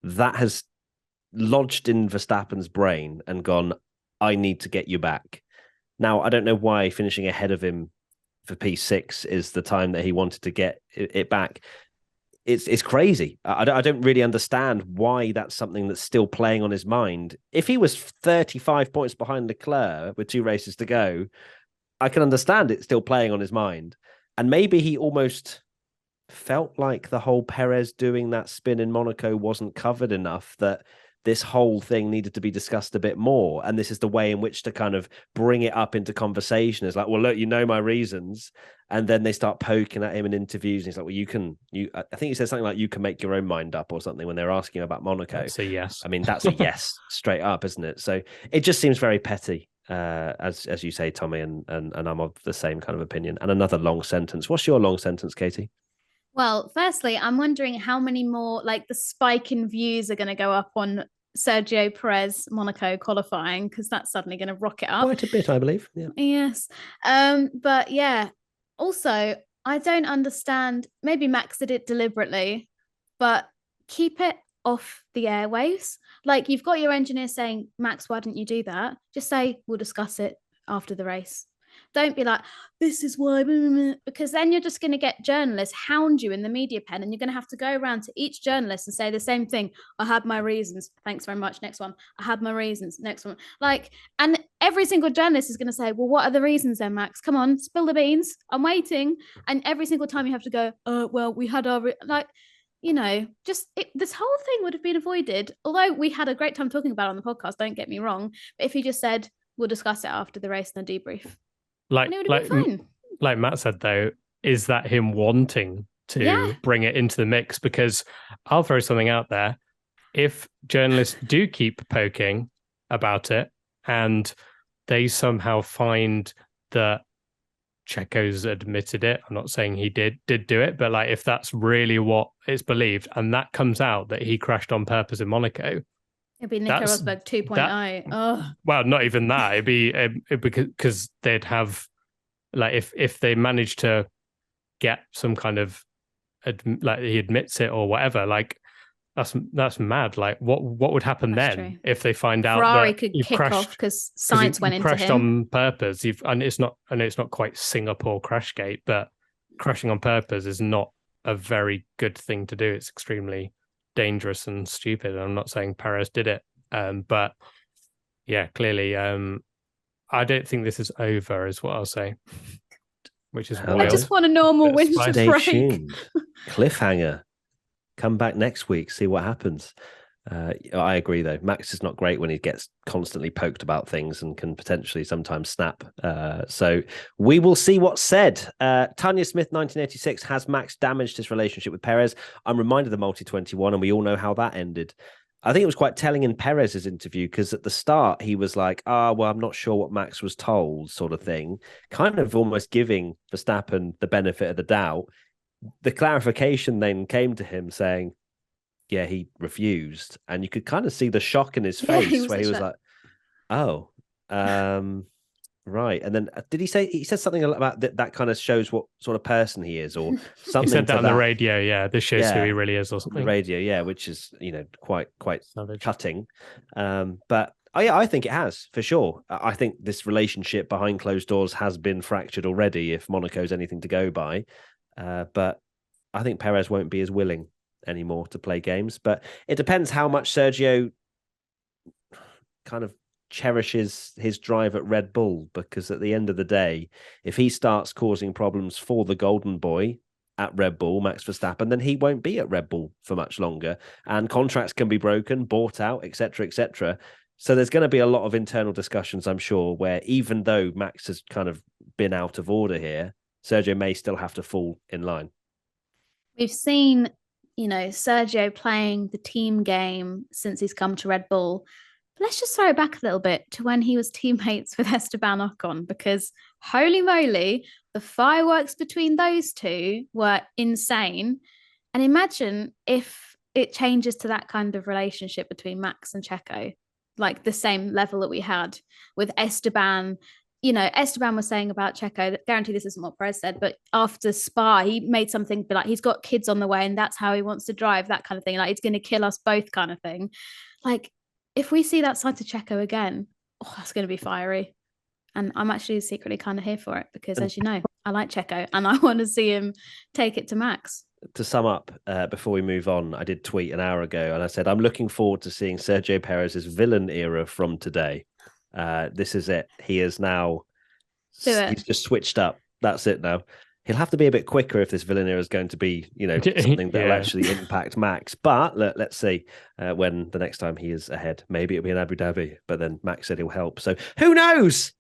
that has lodged in Verstappen's brain and gone, I need to get you back. Now, I don't know why finishing ahead of him for P6 is the time that he wanted to get it back. it's crazy. I don't really understand why that's something that's still playing on his mind. If he was 35 points behind Leclerc with 2 races to go, I can understand it still playing on his mind. And maybe he almost felt like the whole Perez doing that spin in Monaco wasn't covered enough, that this whole thing needed to be discussed a bit more. And this is the way in which to kind of bring it up into conversation. It's like, well, look, you know my reasons. And then they start poking at him in interviews. And he's like, well, I think he said something like, you can make your own mind up or something when they're asking about Monaco. That's a yes. I mean, that's a yes straight up, isn't it? So it just seems very petty, as you say, Tommy, and I'm of the same kind of opinion. And another long sentence. What's your long sentence, Katie? Well, firstly, I'm wondering how many more, like, the spike in views are going to go up on Sergio Perez Monaco qualifying, because that's suddenly going to rocket up. Quite a bit, I believe. Yeah. Yes. But yeah, also, I don't understand. Maybe Max did it deliberately, but keep it off the airwaves. Like, you've got your engineer saying, Max, why didn't you do that? Just say, we'll discuss it after the race. Don't be like, this is why, because then you're just going to get journalists hound you in the media pen, and you're going to have to go around to each journalist and say the same thing. I had my reasons. Thanks very much. Next one. I had my reasons. Next one. Like, and every single journalist is going to say, well, what are the reasons then, Max? Come on, spill the beans. I'm waiting. And every single time you have to go, well, we had our, this whole thing would have been avoided. Although we had a great time talking about it on the podcast, don't get me wrong. But if he just said, we'll discuss it after the race and the debrief. Like Matt said, though, is that him wanting to bring it into the mix? Because I'll throw something out there. If journalists do keep poking about it and they somehow find that Checo's admitted it, I'm not saying he did do it, but like if that's really what it's believed and that comes out that he crashed on purpose in Monaco, it'd be Nico Rosberg 2.0. Oh. Well, not even that. It'd be because they'd have, like, if they managed to get some kind of like he admits it or whatever, like that's mad. Like what would happen that's then true. If they find out Ferrari that could kick off because science went into crashed him on purpose? I know it's not quite Singapore Crashgate, but crashing on purpose is not a very good thing to do. It's extremely dangerous and stupid. I'm not saying Perez did it, but yeah, clearly, I don't think this is over, is what I'll say. Which is wild. I just want a normal winter break. Stay tuned. Cliffhanger. Come back next week, see what happens. I agree, though. Max is not great when he gets constantly poked about things and can potentially sometimes snap. So we will see what's said. Tanya Smith, 1986, has Max damaged his relationship with Perez? I'm reminded of Multi-21, and we all know how that ended. I think it was quite telling in Perez's interview, because at the start he was like, well, I'm not sure what Max was told, sort of thing, kind of almost giving Verstappen the benefit of the doubt. The clarification then came to him saying, yeah, he refused. And you could kind of see the shock in his face he was like, oh, right. And then did he said something about that kind of shows what sort of person he is, or something? He said that on the radio. Yeah. This shows who he really is or something. The radio. Yeah. Which is, quite savage. Cutting. But I think it has, for sure. I think this relationship behind closed doors has been fractured already, if Monaco's anything to go by. But I think Perez won't be as willing anymore to play games. But it depends how much Sergio kind of cherishes his drive at Red Bull, because at the end of the day, if he starts causing problems for the golden boy at Red Bull, Max Verstappen, then he won't be at Red Bull for much longer, and contracts can be broken, bought out, etc., etc. So there's going to be a lot of internal discussions, I'm sure, where even though Max has kind of been out of order here, Sergio may still have to fall in line. We've seen, Sergio playing the team game since he's come to Red Bull. But let's just throw it back a little bit to when he was teammates with Esteban Ocon, because holy moly, the fireworks between those two were insane. And imagine if it changes to that kind of relationship between Max and Checo, like the same level that we had with Esteban. Esteban was saying about Checo, guarantee this isn't what Perez said, but after Spa, he made something like he's got kids on the way and that's how he wants to drive, that kind of thing. Like, it's going to kill us both kind of thing. Like, if we see that side to Checo again, that's going to be fiery. And I'm actually secretly kind of here for it, because, as you know, I like Checo and I want to see him take it to Max. to sum up, before we move on, I did tweet an hour ago and I said, I'm looking forward to seeing Sergio Perez's villain era from today. This is it. He is now, he's just switched up. That's it now. He'll have to be a bit quicker if this villain era is going to be, something that will actually impact Max. But let's see when the next time he is ahead. Maybe it'll be in Abu Dhabi, but then Max said he'll help. So who knows?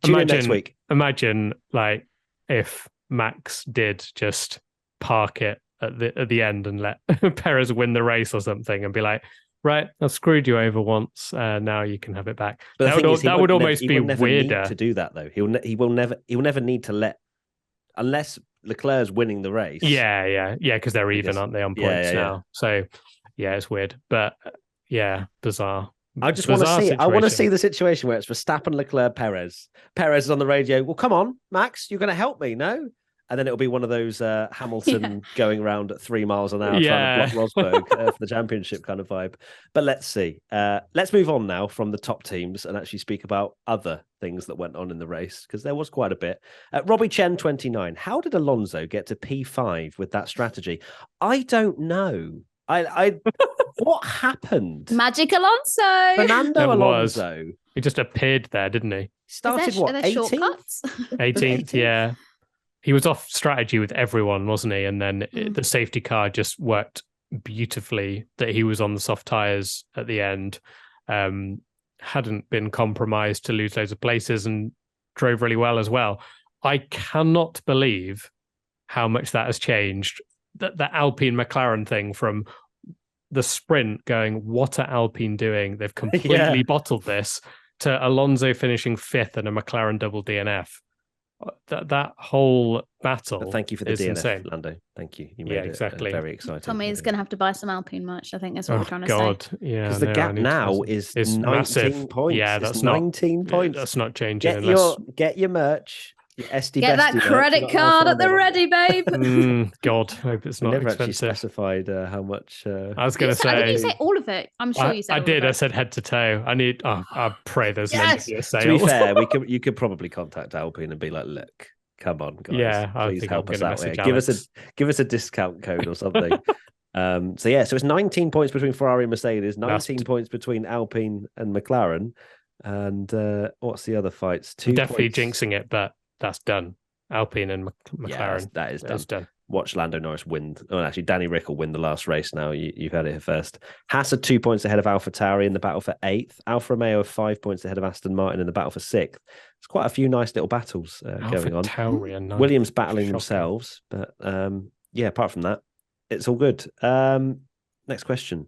Tune in next week. Imagine like if Max did just park it at the end and let Perez win the race or something and be like, right, I've screwed you over once. Now you can have it back. But that would almost be weirder to do that though. He will never need to let, unless Leclerc's winning the race. Yeah, because they're even, aren't they, on points now? Yeah. So yeah, it's weird, but yeah, bizarre. I just want to see. I want to see the situation where it's Verstappen, Leclerc, Perez. Perez is on the radio. Well, come on, Max, you're going to help me, no? And then it'll be one of those Hamilton going around at 3 miles an hour trying to block Rosberg for the championship kind of vibe. But let's see. Let's move on now from the top teams and actually speak about other things that went on in the race, because there was quite a bit. Robbie Chen, 29. How did Alonso get to P5 with that strategy? I don't know. I what happened? Magic Alonso. Fernando Alonso. He just appeared there, didn't he? Started what? 18th? 18th, yeah. He was off strategy with everyone, wasn't he? And then the safety car just worked beautifully that he was on the soft tyres at the end. Hadn't been compromised to lose loads of places and drove really well as well. I cannot believe how much that has changed. The Alpine McLaren thing, from the sprint going, what are Alpine doing? They've completely bottled this, to Alonso finishing 5th and a McLaren double DNF. That whole battle. But thank you for the DNF, insane. Lando. Thank you. You made it very exciting. Tommy's going to have to buy some Alpine merch. I think that's what we're trying to say. Yeah, because the gap now is 19 massive points. Yeah, that's 19 points. That's not changing. Get your merch. Get that credit card at the ready, babe. God, hope it's not never expensive. Actually specified how much. I was going to say. Did you say all of it? I'm sure you said. I did. I said head to toe. I pray there's no sales. To be fair, you could probably contact Alpine and be like, look, come on, guys, please help us out here. Give us a discount code or something. So it's 19 points between Ferrari and Mercedes, 19 points between Alpine and McLaren, and what's the other fights? 2 definitely points. Jinxing it, but that's done. Alpine and McLaren. That is done. Watch Lando Norris win. Oh, actually, Danny Rick will win the last race now. You've had it here first. Haas are 2 points ahead of AlphaTauri in the battle for 8th. Alfa Romeo are 5 points ahead of Aston Martin in the battle for 6th. There's quite a few nice little battles going on. Williams battling themselves. But apart from that, it's all good. Next question.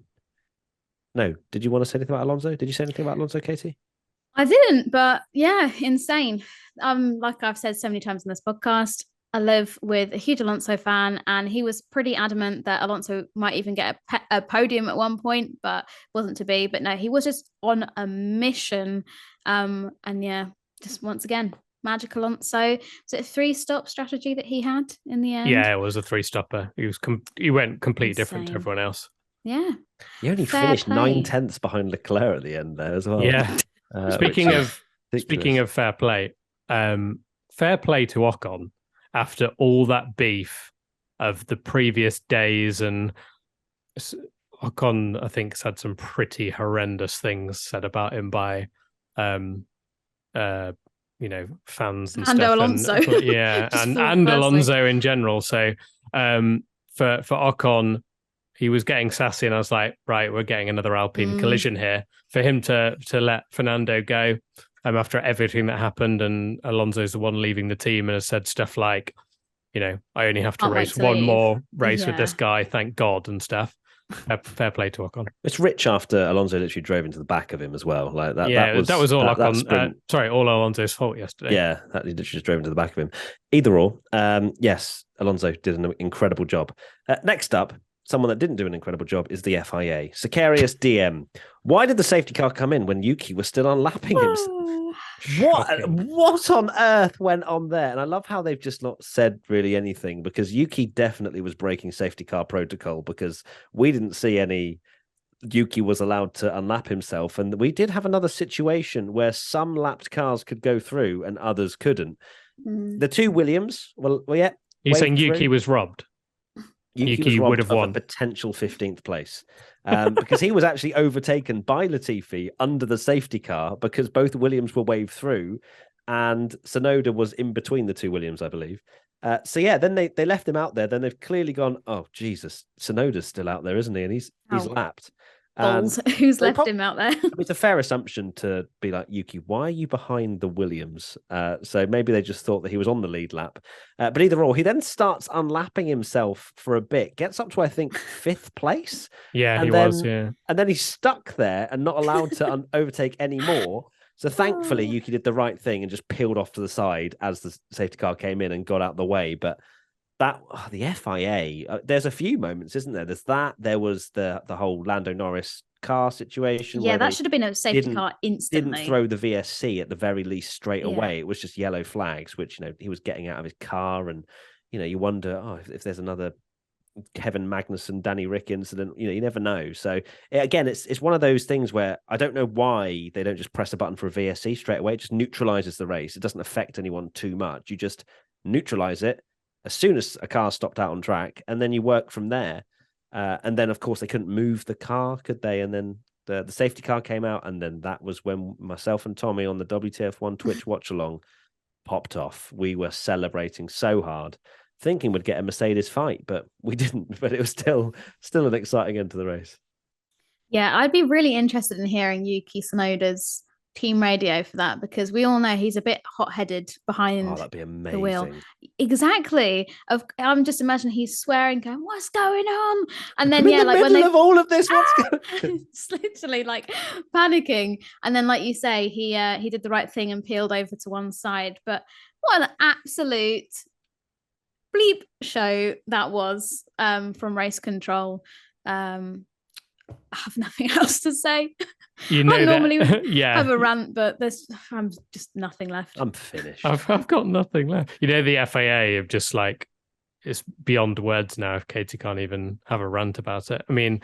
No, did you want to say anything about Alonso? Did you say anything about Alonso, Katie? I didn't, but yeah, insane. Like I've said so many times in this podcast, I live with a huge Alonso fan, and he was pretty adamant that Alonso might even get a podium at one point, but wasn't to be. But no, he was just on a mission. And yeah, just once again, magic Alonso. Was it a 3-stop strategy that he had in the end? Yeah, it was a 3-stopper. He went completely different to everyone else. Yeah. He only finished 9/10 behind Leclerc at the end there as well. Yeah. Speaking of fair play, fair play to Ocon after all that beef of the previous days, and Ocon, I think, has had some pretty horrendous things said about him by, fans and stuff. Alonso. and Alonso in general. So, for Ocon, he was getting sassy, and I was like, right, we're getting another Alpine collision here. For him to let Fernando go after everything that happened, and Alonso's the one leaving the team and has said stuff like, I only have to race one more race with this guy, thank God, and stuff. Fair play to Ocon. It's rich after Alonso literally drove into the back of him as well. Like that. Yeah, that was all Ocon. All Alonso's fault yesterday. Yeah, that he literally just drove into the back of him. Either or, yes, Alonso did an incredible job. Next up, someone that didn't do an incredible job is the FIA. Sicarius DM. Why did the safety car come in when Yuki was still unlapping himself? What on earth went on there? And I love how they've just not said really anything, because Yuki definitely was breaking safety car protocol, because we didn't see any Yuki was allowed to unlap himself. And we did have another situation where some lapped cars could go through and others couldn't. The two Williams, yeah. You're saying Yuki was robbed? Yuki was Yuki would robbed have of a won. potential 15th place because he was actually overtaken by Latifi under the safety car because both Williams were waved through and Tsunoda was in between the two Williams, I believe. So yeah, then they left him out there. Then they've clearly gone, oh Jesus, Tsunoda's still out there, isn't he? And he's lapped. Balls. Who's left him out there? I mean, it's a fair assumption to be like, Yuki, why are you behind the Williams? So maybe they just thought that he was on the lead lap. But either or, he then starts unlapping himself for a bit, gets up to, I think, 5th place. Yeah, and he then, was, yeah. And then he's stuck there and not allowed to overtake anymore. So thankfully, Yuki did the right thing and just peeled off to the side as the safety car came in and got out the way. But the FIA, there's a few moments, isn't there? There's that. There was the whole Lando Norris car situation. Yeah, that should have been a safety car instantly. Didn't throw the VSC at the very least straight away. It was just yellow flags, which he was getting out of his car, and you wonder, if there's another Kevin Magnussen, Danny Rick incident. You never know. So again, it's one of those things where I don't know why they don't just press a button for a VSC straight away. It just neutralizes the race. It doesn't affect anyone too much. You just neutralize it as soon as a car stopped out on track, and then you work from there. And then, of course, they couldn't move the car, could they? And then the safety car came out, and then that was when myself and Tommy on the WTF1 Twitch watch along popped off. We were celebrating so hard, thinking we'd get a Mercedes fight, but we didn't. But it was still an exciting end to the race. Yeah, I'd be really interested in hearing Yuki Tsunoda's team radio for that, because we all know he's a bit hot-headed behind that'd be amazing. The wheel. Exactly. I'm just imagining he's swearing, going, "What's going on?" And then in the middle of all of this, what's going on? It's literally like panicking. And then, like you say, he did the right thing and peeled over to one side. But what an absolute bleep show that was from race control. I have nothing else to say. I normally have a rant, but I'm just nothing left. I'm finished. I've got nothing left. The FAA have just it's beyond words now if Katie can't even have a rant about it. I mean,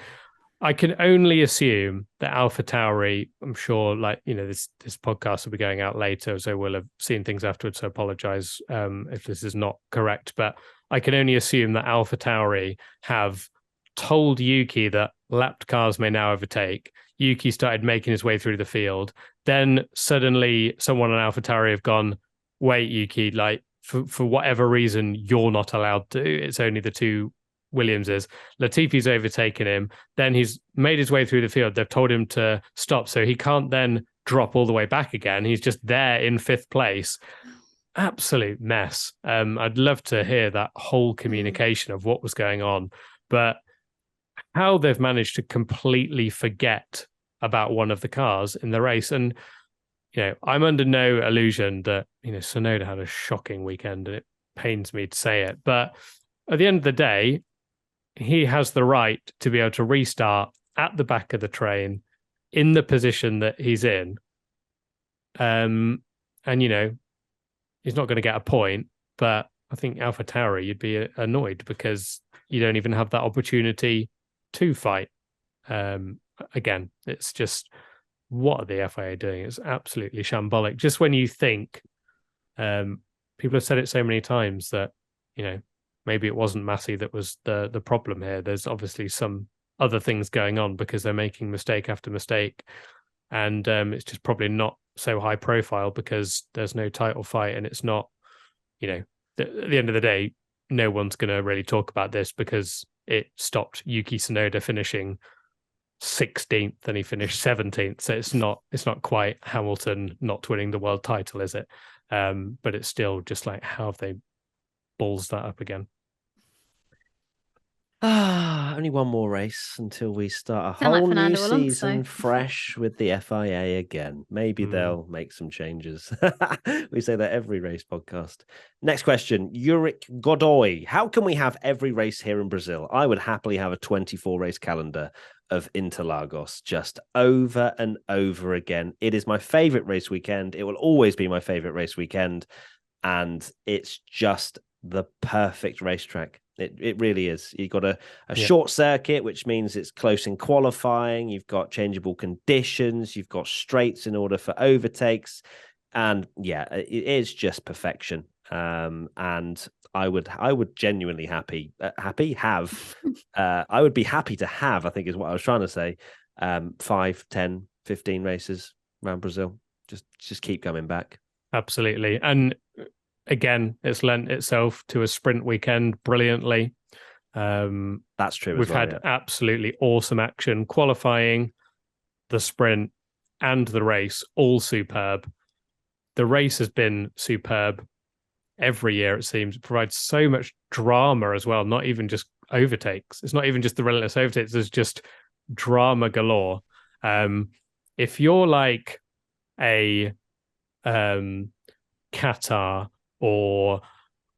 I can only assume that AlphaTauri, I'm sure, this podcast will be going out later, so we'll have seen things afterwards, so apologize if this is not correct, but I can only assume that AlphaTauri have told Yuki that lapped cars may now overtake. Yuki started making his way through the field. Then suddenly someone on AlphaTauri have gone, wait, Yuki, for whatever reason, you're not allowed to. It's only the two Williamses. Latifi's overtaken him. Then he's made his way through the field. They've told him to stop, so he can't then drop all the way back again. He's just there in 5th place. Absolute mess. I'd love to hear that whole communication of what was going on, but how they've managed to completely forget about one of the cars in the race. And, I'm under no illusion that, Tsunoda had a shocking weekend, and it pains me to say it. But at the end of the day, he has the right to be able to restart at the back of the train in the position that he's in. And, he's not going to get a point, but I think AlphaTauri, you'd be annoyed because you don't even have that opportunity to fight. Again, it's just, what are the FIA doing? It's absolutely shambolic. Just when you think, people have said it so many times that, maybe it wasn't Massey that was the problem here. There's obviously some other things going on because they're making mistake after mistake. And it's just probably not so high profile because there's no title fight, and it's not, at the end of the day, no one's going to really talk about this because it stopped Yuki Tsunoda finishing 16th and he finished 17th. So it's not quite Hamilton not winning the world title, is it? But it's still just how have they balls that up again? Only one more race until we start a whole new season fresh with the FIA again. Maybe they'll make some changes. We say that every race podcast. Next question, Yurik Godoy. How can we have every race here in Brazil? I would happily have a 24 race calendar of Interlagos just over and over again. It is my favorite race weekend. It will always be my favorite race weekend. And it's just the perfect racetrack. It really is. You've got a short circuit, which means it's close in qualifying. You've got changeable conditions. You've got straights in order for overtakes. And yeah, it is just perfection. And I would genuinely I would be happy to have, I think is what I was trying to say, 5, 10, 15 races around Brazil. Just keep coming back. Absolutely. And again, it's lent itself to a sprint weekend brilliantly. That's true. We've had absolutely awesome action, qualifying, the sprint, and the race, all superb. The race has been superb every year, it seems. It provides so much drama as well, not even just overtakes. It's not even just the relentless overtakes, there's just drama galore. If you're like a Qatar or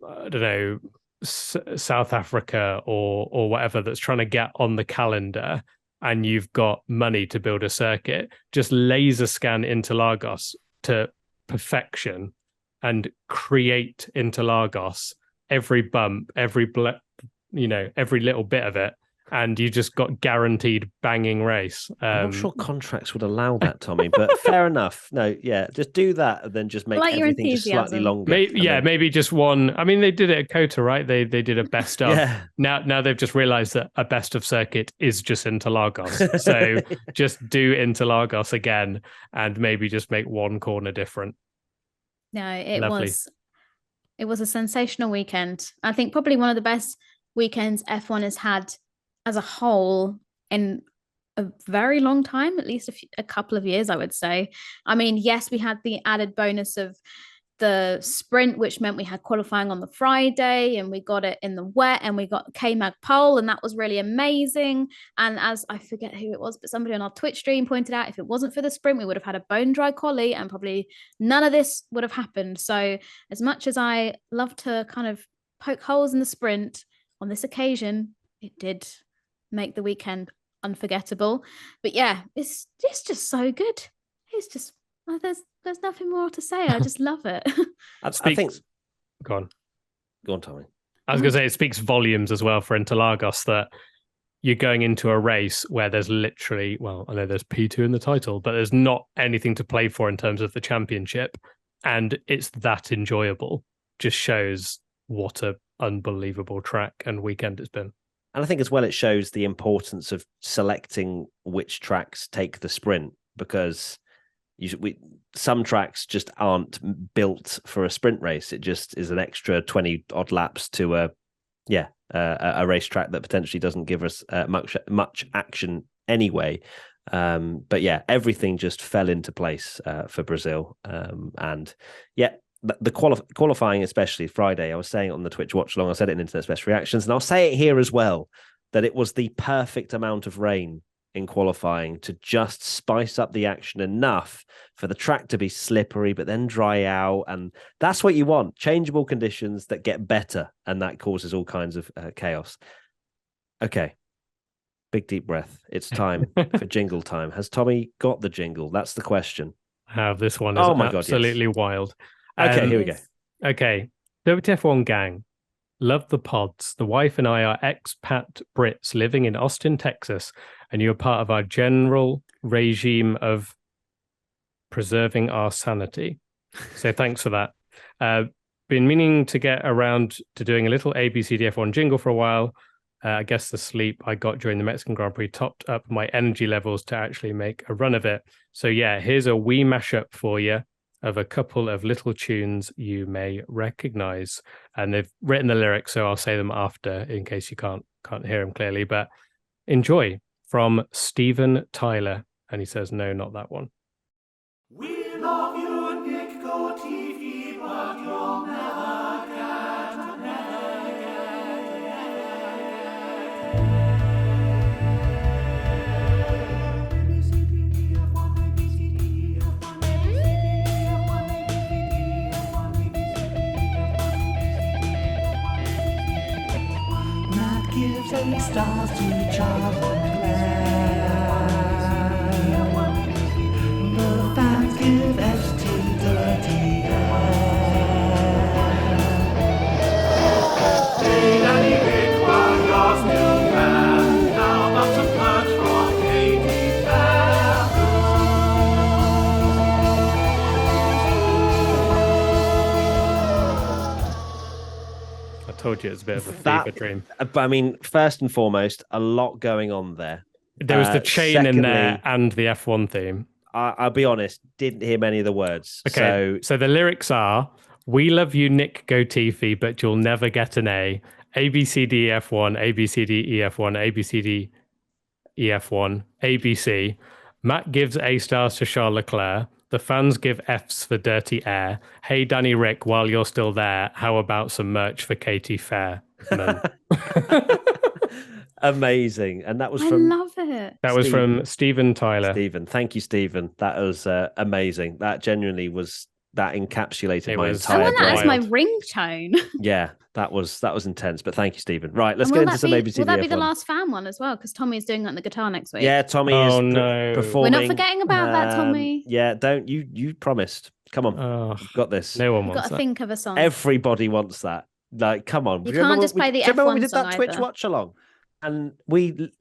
I don't know, South Africa or whatever that's trying to get on the calendar, and you've got money to build a circuit, just laser scan Interlagos to perfection and create Interlagos, every bump, every little bit of it, and you just got guaranteed banging race. I'm not sure contracts would allow that, Tommy, but fair enough. No, yeah, just do that and then just make everything just slightly longer. Maybe just one. I mean, they did it at Kota, right? They did a best of. Yeah. Now they've just realized that a best of circuit is just Interlagos. So just do Interlagos again and maybe just make one corner different. No, it was a sensational weekend. I think probably one of the best weekends F1 has had as a whole in a very long time, at least a couple of years, I would say. I mean, yes, we had the added bonus of the sprint, which meant we had qualifying on the Friday and we got it in the wet and we got K-Mag pole, and that was really amazing. And as I forget who it was, but somebody on our Twitch stream pointed out, if it wasn't for the sprint, we would have had a bone dry quali and probably none of this would have happened. So as much as I love to kind of poke holes in the sprint, on this occasion, it did make the weekend unforgettable. But yeah, it's just so good. It's just there's nothing more to say. I just love it. I think. Go on, Tommy. I was going to say, it speaks volumes as well for Interlagos that you're going into a race where there's literally, well, I know there's P2 in the title, but there's not anything to play for in terms of the championship, and it's that enjoyable. Just shows what a unbelievable track and weekend it's been. And I think as well, it shows the importance of selecting which tracks take the sprint, because some tracks just aren't built for a sprint race. It just is an extra 20 odd laps to a racetrack that potentially doesn't give us much action anyway. But yeah, everything just fell into place for Brazil. And yeah, the qualifying, especially Friday, I was saying it on the Twitch watch along, I said it in Internet Best Reactions, and I'll say it here as well, that it was the perfect amount of rain in qualifying to just spice up the action enough for the track to be slippery but then dry out, and that's what you want. Changeable conditions that get better, and that causes all kinds of chaos. Okay, big deep breath. It's time for jingle time. Has Tommy got the jingle? That's the question. I have. This one is absolutely wild. Okay, here we go. Okay, WTF1 gang. Love the pods. The wife and I are expat Brits living in Austin, Texas, and you're part of our general regime of preserving our sanity. So thanks for that. Been meaning to get around to doing a little ABCDF1 jingle for a while. I guess the sleep I got during the Mexican Grand Prix topped up my energy levels to actually make a run of it. So yeah, here's a wee mashup for you of a couple of little tunes you may recognize, and they've written the lyrics, so I'll say them after in case you can't hear them clearly. But enjoy from Steven Tyler, and he says, no, not that one. We love you, Nick Go TV, but you'll never gives 8 stars to Charles and Claire. The fans give ST dirty Hey, Daddy Rick, while you're still there, now got some merch for Katie Fair. Told you it's a bit of a That- fever dream. But I mean, first and foremost, a lot going on there. There was the chain in there secondly, and the F1 theme. I'll be honest, didn't hear many of the words. Okay, so the lyrics are, "We love you, Nick Gotifi, but you'll never get an A. A, B, C, D, E, F1, A, B, C, D, E, F1, A, B, C, D, E, F1, A, B, C. Matt gives A stars to Charles Leclerc. The fans give Fs for dirty air. Hey, Danny Rick, while you're still there, how about some merch for Katie Fairman?" Amazing. And that was I from love it. That was from Stephen Tyler. Stephen. Thank you, Stephen. That was amazing. That genuinely was, that encapsulated It my was- I entire want that as brain. my ringtone. Yeah, that was intense. But thank you, Stephen. Right, let's And get will into that some be, ABC. will that be the last fan one as well? Because Tommy's doing that on the guitar next week. Yeah, Tommy Oh, is no. performing. We're not forgetting about that, Tommy. Yeah, don't you promised. Come on. Oh, You've got this. no one You've got wants to that. think of a song. Everybody wants that. Like, come on. You Do remember can't just when play the do you remember when we F1 did that song Twitch either. watch along? And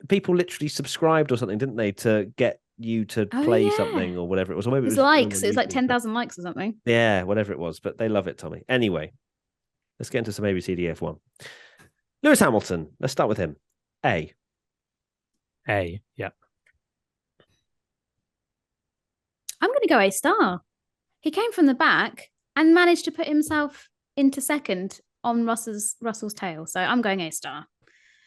people literally subscribed or something, didn't they, to get you to Oh, play yeah. something or whatever it was. Or maybe It was on likes. the It was like YouTube, but- 10,000 likes or something. Yeah, whatever it was. But they love it, Tommy. Anyway, let's get into some ABCDF1. Lewis Hamilton. Let's start with him. A. Yeah. I'm going to go A star. He came from the back and managed to put himself into second on Russell's tail. So I'm going A star.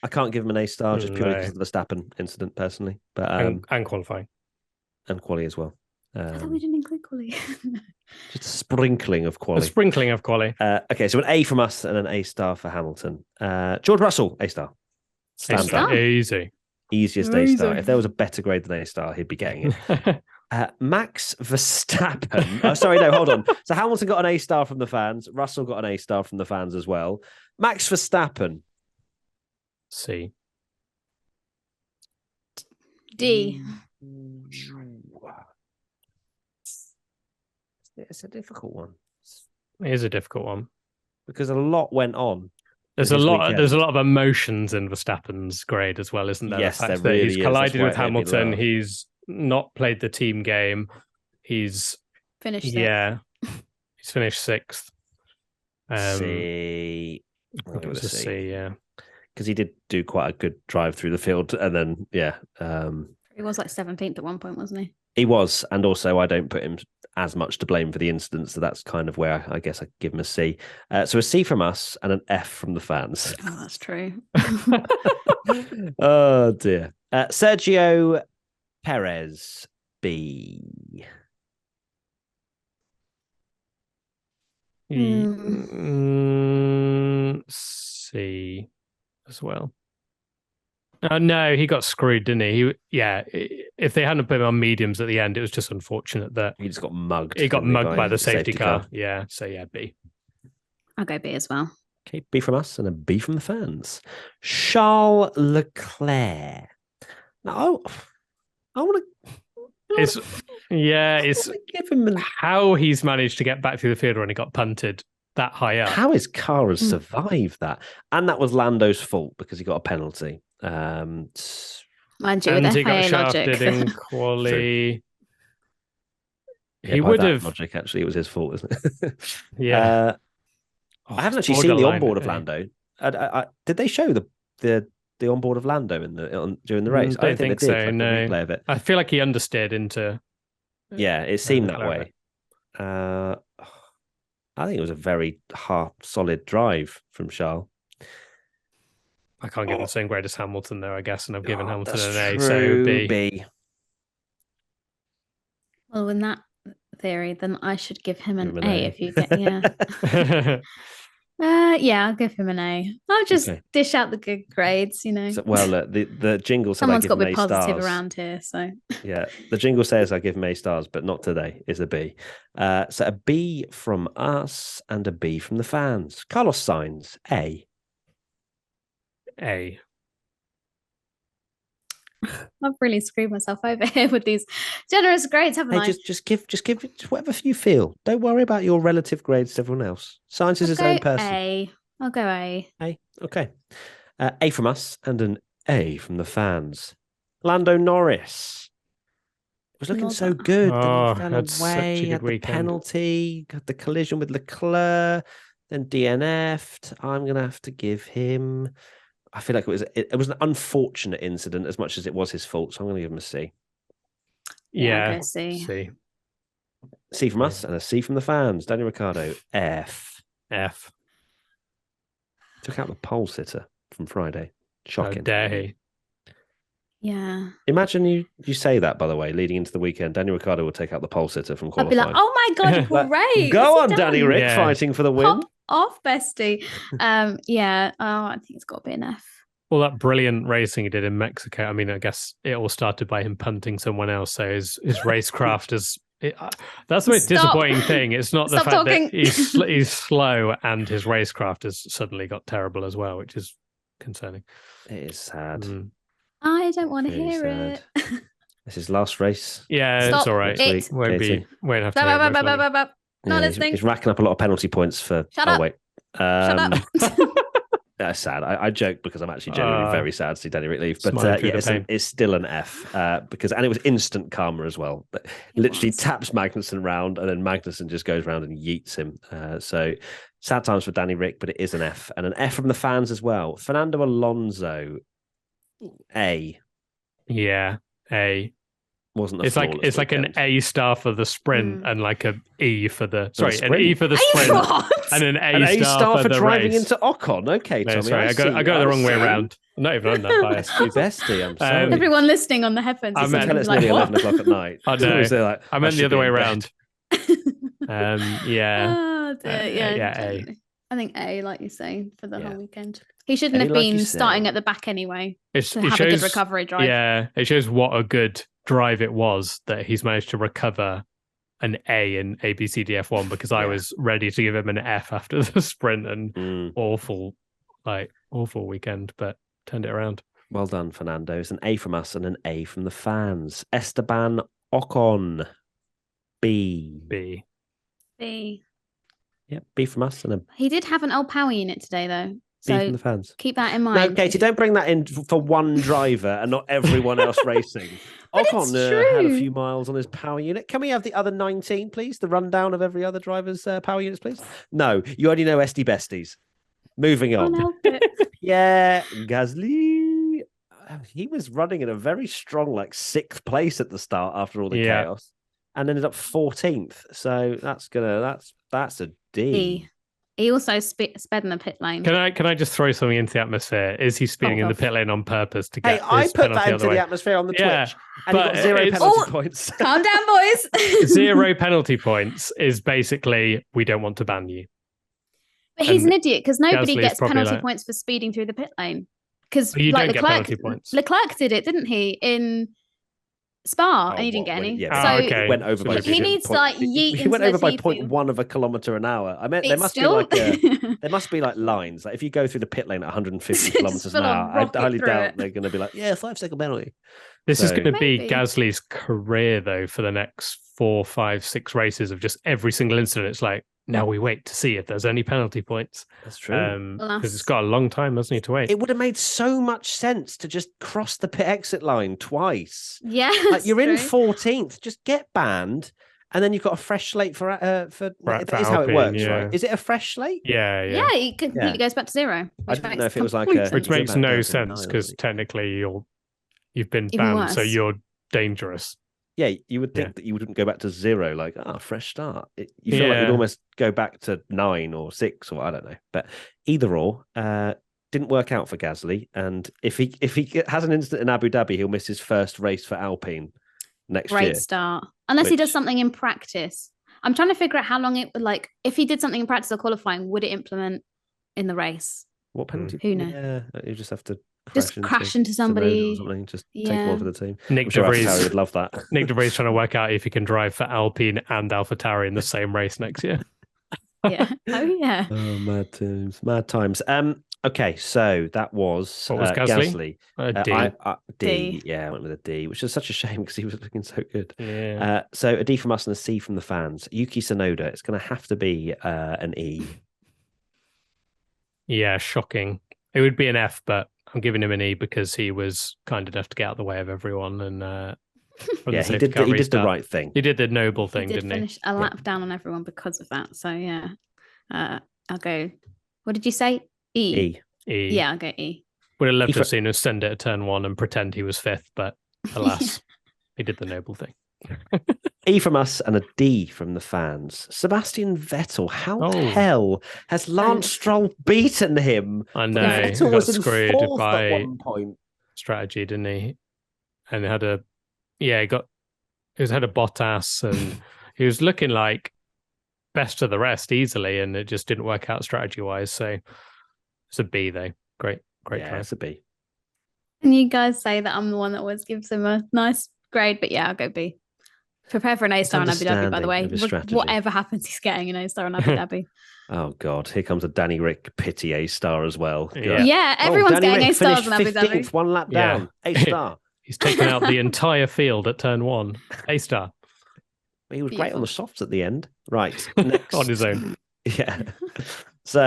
I can't give him an A star just purely No. because of the Verstappen incident, personally, but And qualifying. and quali as well. I thought we didn't include quali. Just a sprinkling of A quali. sprinkling of quali. Okay, so an A from us and an A star for Hamilton. George Russell, A star. A Stand star. up. Easy. Easiest A star. Easy. If there was a better grade than A star, he'd be getting it. Max Verstappen. Oh, sorry, no, hold on. So Hamilton got an A star from the fans. Russell got an A star from the fans as well. Max Verstappen. C. D. It's a difficult one It is a difficult one. because a lot went on. There's this a lot. weekend. There's a lot of emotions in Verstappen's grade as well, isn't there? Yes, the fact there that really he's is. collided That's why with it made me Hamilton. laugh. He's not played the team game. He's Finished sixth. yeah. He's finished sixth. C. I think it was a C. Yeah. Because he did do quite a good drive through the field, and then He was like 17th at one point, wasn't he? he was. And also, I don't put him as much to blame for the incident, so that's kind of where I guess I give him a C. So a C from us and an F from the fans. Oh, that's true. Oh dear. Sergio Perez, B. C as well. No, he got screwed, didn't he? If they hadn't put him on mediums at the end, it was just unfortunate that He just got mugged. he got didn't mugged by the safety car. Yeah, so yeah, B. I'll go B as well. Okay, B from us and a B from the fans. Charles Leclerc. Now, I want to. It's It's give him an, how he's managed to get back through the field when he got punted that high up. how his car has survived that, and that was Lando's fault because he got a penalty. Mind you, And with he got FIA shafted logic. in quali. Yeah, He by would that have. logic. Actually, it was his fault, isn't it? Yeah. I haven't actually seen the borderline, onboard of eh? Lando. Did they show the onboard of Lando during the race? I Don't don't think think they did. so, Like a no. replay of it. I feel like he understeered into. Yeah, it seemed that Leclerc. way. I think it was a very solid drive from Charles. I can't give him the same grade as Hamilton there, I guess, and I've given Hamilton That's an A, so true. B. Well, in that theory, then I should give him Give an him A if you get, yeah. Yeah, I'll give him an A. I'll just Okay. dish out the good grades, you know. So, well, the jingle said I Someone's give got to him be A positive stars. around here, so Yeah, the jingle says I give him A stars, but not today. Is a B. So a B from us and a B from the fans. Carlos Sainz, A. A. I've really screwed myself over here with these generous grades, haven't Hey, I? just give it whatever you feel. Don't worry about your relative grades to everyone else. Science is I'll his own go person. A. I'll go A. A. Okay. A from us and an A from the fans. Lando Norris. It was looking Love so that. good. Oh, Then he had fell such a away, good had the weekend. penalty, got the collision with Leclerc. then DNF'd. I'm going to have to give him... I feel like it was an unfortunate incident as much as it was his fault, so I'm going to give him a C. Yeah, I'll Yeah, go C. C. C from us and a C from the fans. Daniel Ricciardo, F. F. Took out the pole sitter from Friday. How Shocking. dare he? Yeah. Imagine you say that, by the way, leading into the weekend. Daniel Ricciardo will take out the pole sitter from I'd qualifying. be like, oh my God, Like, great. go What's on, he Danny done? Rick, Yeah. fighting for the win. Pop off, bestie. Yeah. Oh, I think it's got to be an F. All that brilliant racing he did in Mexico. I mean, I guess it all started by him punting someone else. So his racecraft is. That's the most Stop. disappointing thing. It's not the Stop fact talking. that he's slow and his racecraft has suddenly got terrible as well, which is concerning. It is sad. I don't want to Really hear sad. it. This is last race. Yeah, Stop it's all right. it. Won't Katie. have to. hear it much longer. Not Yeah, listening. he's racking up a lot of penalty points for... Shut oh, up. wait. Shut up. That's sad. I joke because I'm actually genuinely very sad to see Danny Rick leave. But smiling through yeah, the pain. it's still an F because it was instant karma as well. But literally taps Magnussen round and then Magnussen just goes round and yeets him. So sad times for Danny Rick, but it is an F and an F from the fans as well. Fernando Alonso, A. Yeah, A. Wasn't a It's like flawless an weekend. A star for the sprint and like a E for the an sprint? E for the sprint and an A, star for the driving race. into Ocon. Okay, No, Tommy. sorry, I got it the wrong way around. I'm not even on that bias. Bestie, I'm sorry. Everyone listening on the headphones. I is meant- Tell it's like, nearly what? 11 o'clock at night. I know. So like, I meant the should other be way in bed. around. Yeah. Oh, dear. yeah, A. definitely. I think A, like you say, for the Yeah. whole weekend. He shouldn't A, have like been you starting say. at the back anyway It to have a good recovery drive. Yeah, it shows what a good drive it was that he's managed to recover an A in ABCDF1 because I Yeah. was ready to give him an F after the sprint and awful weekend, but turned it around. Well done, Fernando. It's an A from us and an A from the fans. Esteban Ocon, B. B. B. Yep, B from us and a B He did have an old power unit today, though. from So the fans. keep that in No, mind. Katie, don't bring that in for one driver and not everyone else racing. But Ocon it's had a true. few miles on his power unit. Can we have the other 19, please? The rundown of every other driver's power units, please? No, you already know SD Besties. Moving on. Can't help it. Yeah, Gasly. He was running in a very strong, like 6th place at the start after all the Yeah. chaos, and ended up 14th. So that's a D. D. He also sped in the pit lane. Can I just throw something into the atmosphere? Is he speeding in the pit lane on purpose to Hey, get I his put penalty that out of into the the way? atmosphere on the Yeah, Twitch, and he but got 0 it's- penalty points. Calm down, boys. 0 penalty points is basically we don't want to ban you. But he's And an idiot because nobody Gasly's gets probably penalty like- points for speeding through the pit lane. Because But you like don't get Leclerc, penalty points. Leclerc did it, didn't he, in Spa, and he didn't get any. Yeah, so okay. he went over by he needs to like yeet he went into over by those heat 0.1 of a kilometer an hour. I mean, there It's must still- be like there must be like lines. Like if you go through the pit lane at 150 Just kilometers an full on hour, I rocket highly through doubt it. they're going to be like, yeah, 5-second penalty. This is So- going to be Maybe. Gasly's career, though, for the next 4, 5, 6 races of just every single incident. It's like, now we wait to see if there's any penalty points. That's true. Because it's got a long time, hasn't he, to wait? It would have made so much sense to just cross the pit exit line twice. Yeah, Like that's you're in true. 14th, just get banned, and then you've got a fresh slate for that is how it Alpine, works, yeah. right? Is it a fresh slate? Yeah. Yeah, he completely goes back to 0. I Which didn't makes know if it was like complete a- sense. Which makes Go back no down to sense 9, because doesn't technically you've been Even banned, so worse. you're dangerous. Yeah, you would think Yeah. that you wouldn't go back to 0, like, fresh start. You feel like you'd Yeah. almost go back to 9 or 6 or I don't know. But either or, didn't work out for Gasly. And if he has an incident in Abu Dhabi, he'll miss his first race for Alpine next Great year. start. Unless he does Which- something in practice. I'm trying to figure out how long it would like if he did something in practice or qualifying, would it implement in the race? What penalty? Who knows? Yeah, you just have to Just crash into the road or somebody. something. Just take Yeah. one for the team. Nick I'm sure DeVries AlphaTauri would love that. Nick DeVries trying to work out if he can drive for Alpine and AlphaTauri in the same race next year. Yeah. Oh yeah. Oh, mad times, mad times. Okay, so that was What was Gasly? Gasly. D. D. Yeah, I went with a D, which is such a shame because he was looking so good. Yeah. So a D from us and a C from the fans. Yuki Tsunoda, it's going to have to be an E. Yeah, shocking. It would be an F, but I'm giving him an E because he was kind enough to get out of the way of everyone. And from Yeah, the he safety did car the restart. right thing. He did the noble thing, He did didn't he? finish a lap down on everyone because of that. So yeah. I'll go. What did you say? E. E. E. Yeah, I'll go E. Would have loved E to have for- seen us send it at turn 1 and pretend he was 5th, but alas, he did the noble thing. E from us and a D from the fans. Sebastian Vettel. How the Oh. hell has Lance Stroll beaten him? I know. Vettel He got was in screwed fourth by at one point. strategy, didn't he? And he had a he had a Bottas and he was looking like best of the rest easily, and it just didn't work out strategy wise. So it's a B though. Great Yeah, try. it's a B. And you guys say that I'm the one that always gives him a nice grade, but yeah, I'll go B. Prepare for an A star in Abu Dhabi, by the way. Understanding of his strategy. Whatever happens, he's getting an A star in Abu Dhabi. Oh God, here comes a Danny Rick pity A star as well. Yeah. Yeah, everyone's Danny getting Rick A stars in finished Abu Dhabi. 15th, one lap Yeah. down. A star. He's taken out the entire field at turn 1. A star He was great on the Beautiful. softs at the end. Right, next. on his own. Yeah. So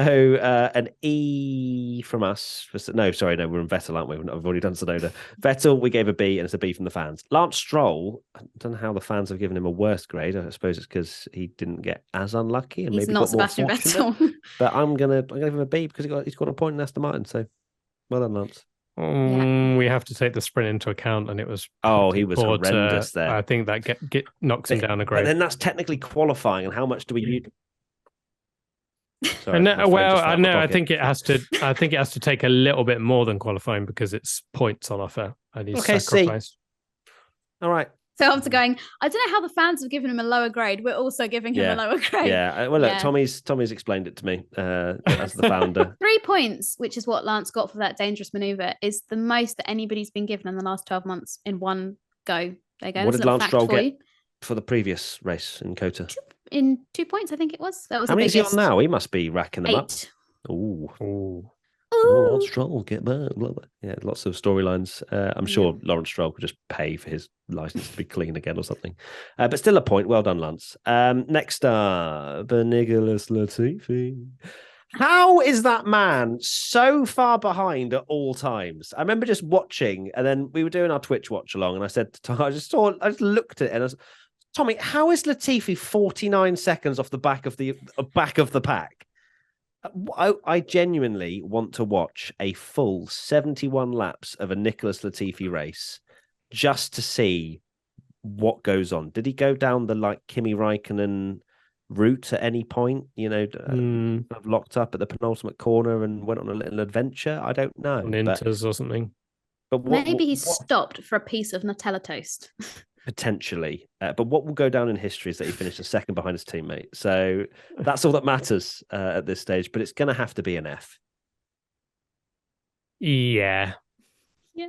an E from us. No, we're in Vettel, aren't we? I've already done Tsunoda. Vettel, we gave a B, and it's a B from the fans. Lance Stroll, I don't know how the fans have given him a worse grade. I suppose it's because he didn't get as unlucky and He's maybe not got more Sebastian fortunate. Vettel. But I'm gonna give him a B because he's got a point in Aston Martin. So well done, Lance. We have to take the sprint into account, and it was He was poor horrendous there. I think that knocks him down a But grade. then that's technically qualifying, and how much do we use? Sorry, And my phone just I fell out my know. I pocket. think it has to. I think it has to take a little bit more than qualifying because it's points on offer, and he's Okay, C. sacrificed. All right. So after going, I don't know how the fans have given him a lower grade. We're also giving him Yeah. a lower grade. Yeah. Well, look, Yeah. Tommy's explained it to me as the founder. 3 points, which is what Lance got for that dangerous maneuver, is the most that anybody's been given in the last 12 months in one go. There you go. What That's did a little Lance fact Stroll for get you. for the previous race in Kota? In 2 points, I think it was. That was How the many is he biggest. on now? He must be racking them up. 8. Ooh. Ooh. Lawrence Ooh. Stroll, get back. Blah, blah. Yeah, lots of storylines. I'm sure Lawrence Stroll could just pay for his license to be clean again or something. But still a point. Well done, Lance. Next up, Nicholas Latifi. How is that man so far behind at all times? I remember just watching, and then we were doing our Twitch watch along, and I said to Tom, I just looked at it, and I was, Tommy, how is Latifi 49 seconds off the back of the pack? I genuinely want to watch a full 71 laps of a Nicholas Latifi race just to see what goes on. Did he go down the Kimi Räikkönen route at any point? Kind of locked up at the penultimate corner and went on a little adventure. I don't know. On Inters or something. But Maybe he stopped for a piece of Nutella toast. Potentially. But what will go down in history is that he finished a second behind his teammate. So that's all that matters at this stage. But it's going to have to be an F. Yeah. Yeah.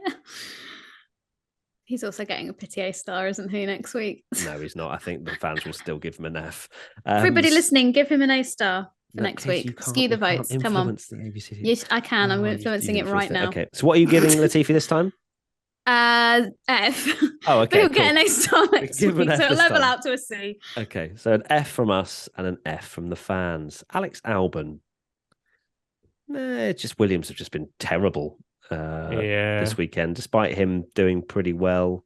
He's also getting a pity A star, isn't he, next week? No, he's not. I think the fans will still give him an F. Everybody listening, give him an A star for No, next Casey, week. Skew the votes. Come on. Yes, I can. I'm influencing it right now. Okay. So what are you giving Latifi this time? F. Oh, okay. But he'll cool. get an A star next Give him week, an F so it'll this level time. out to a C. Okay. So an F from us and an F from the fans. Alex Albon. Just Williams have just been terrible this weekend, despite him doing pretty well.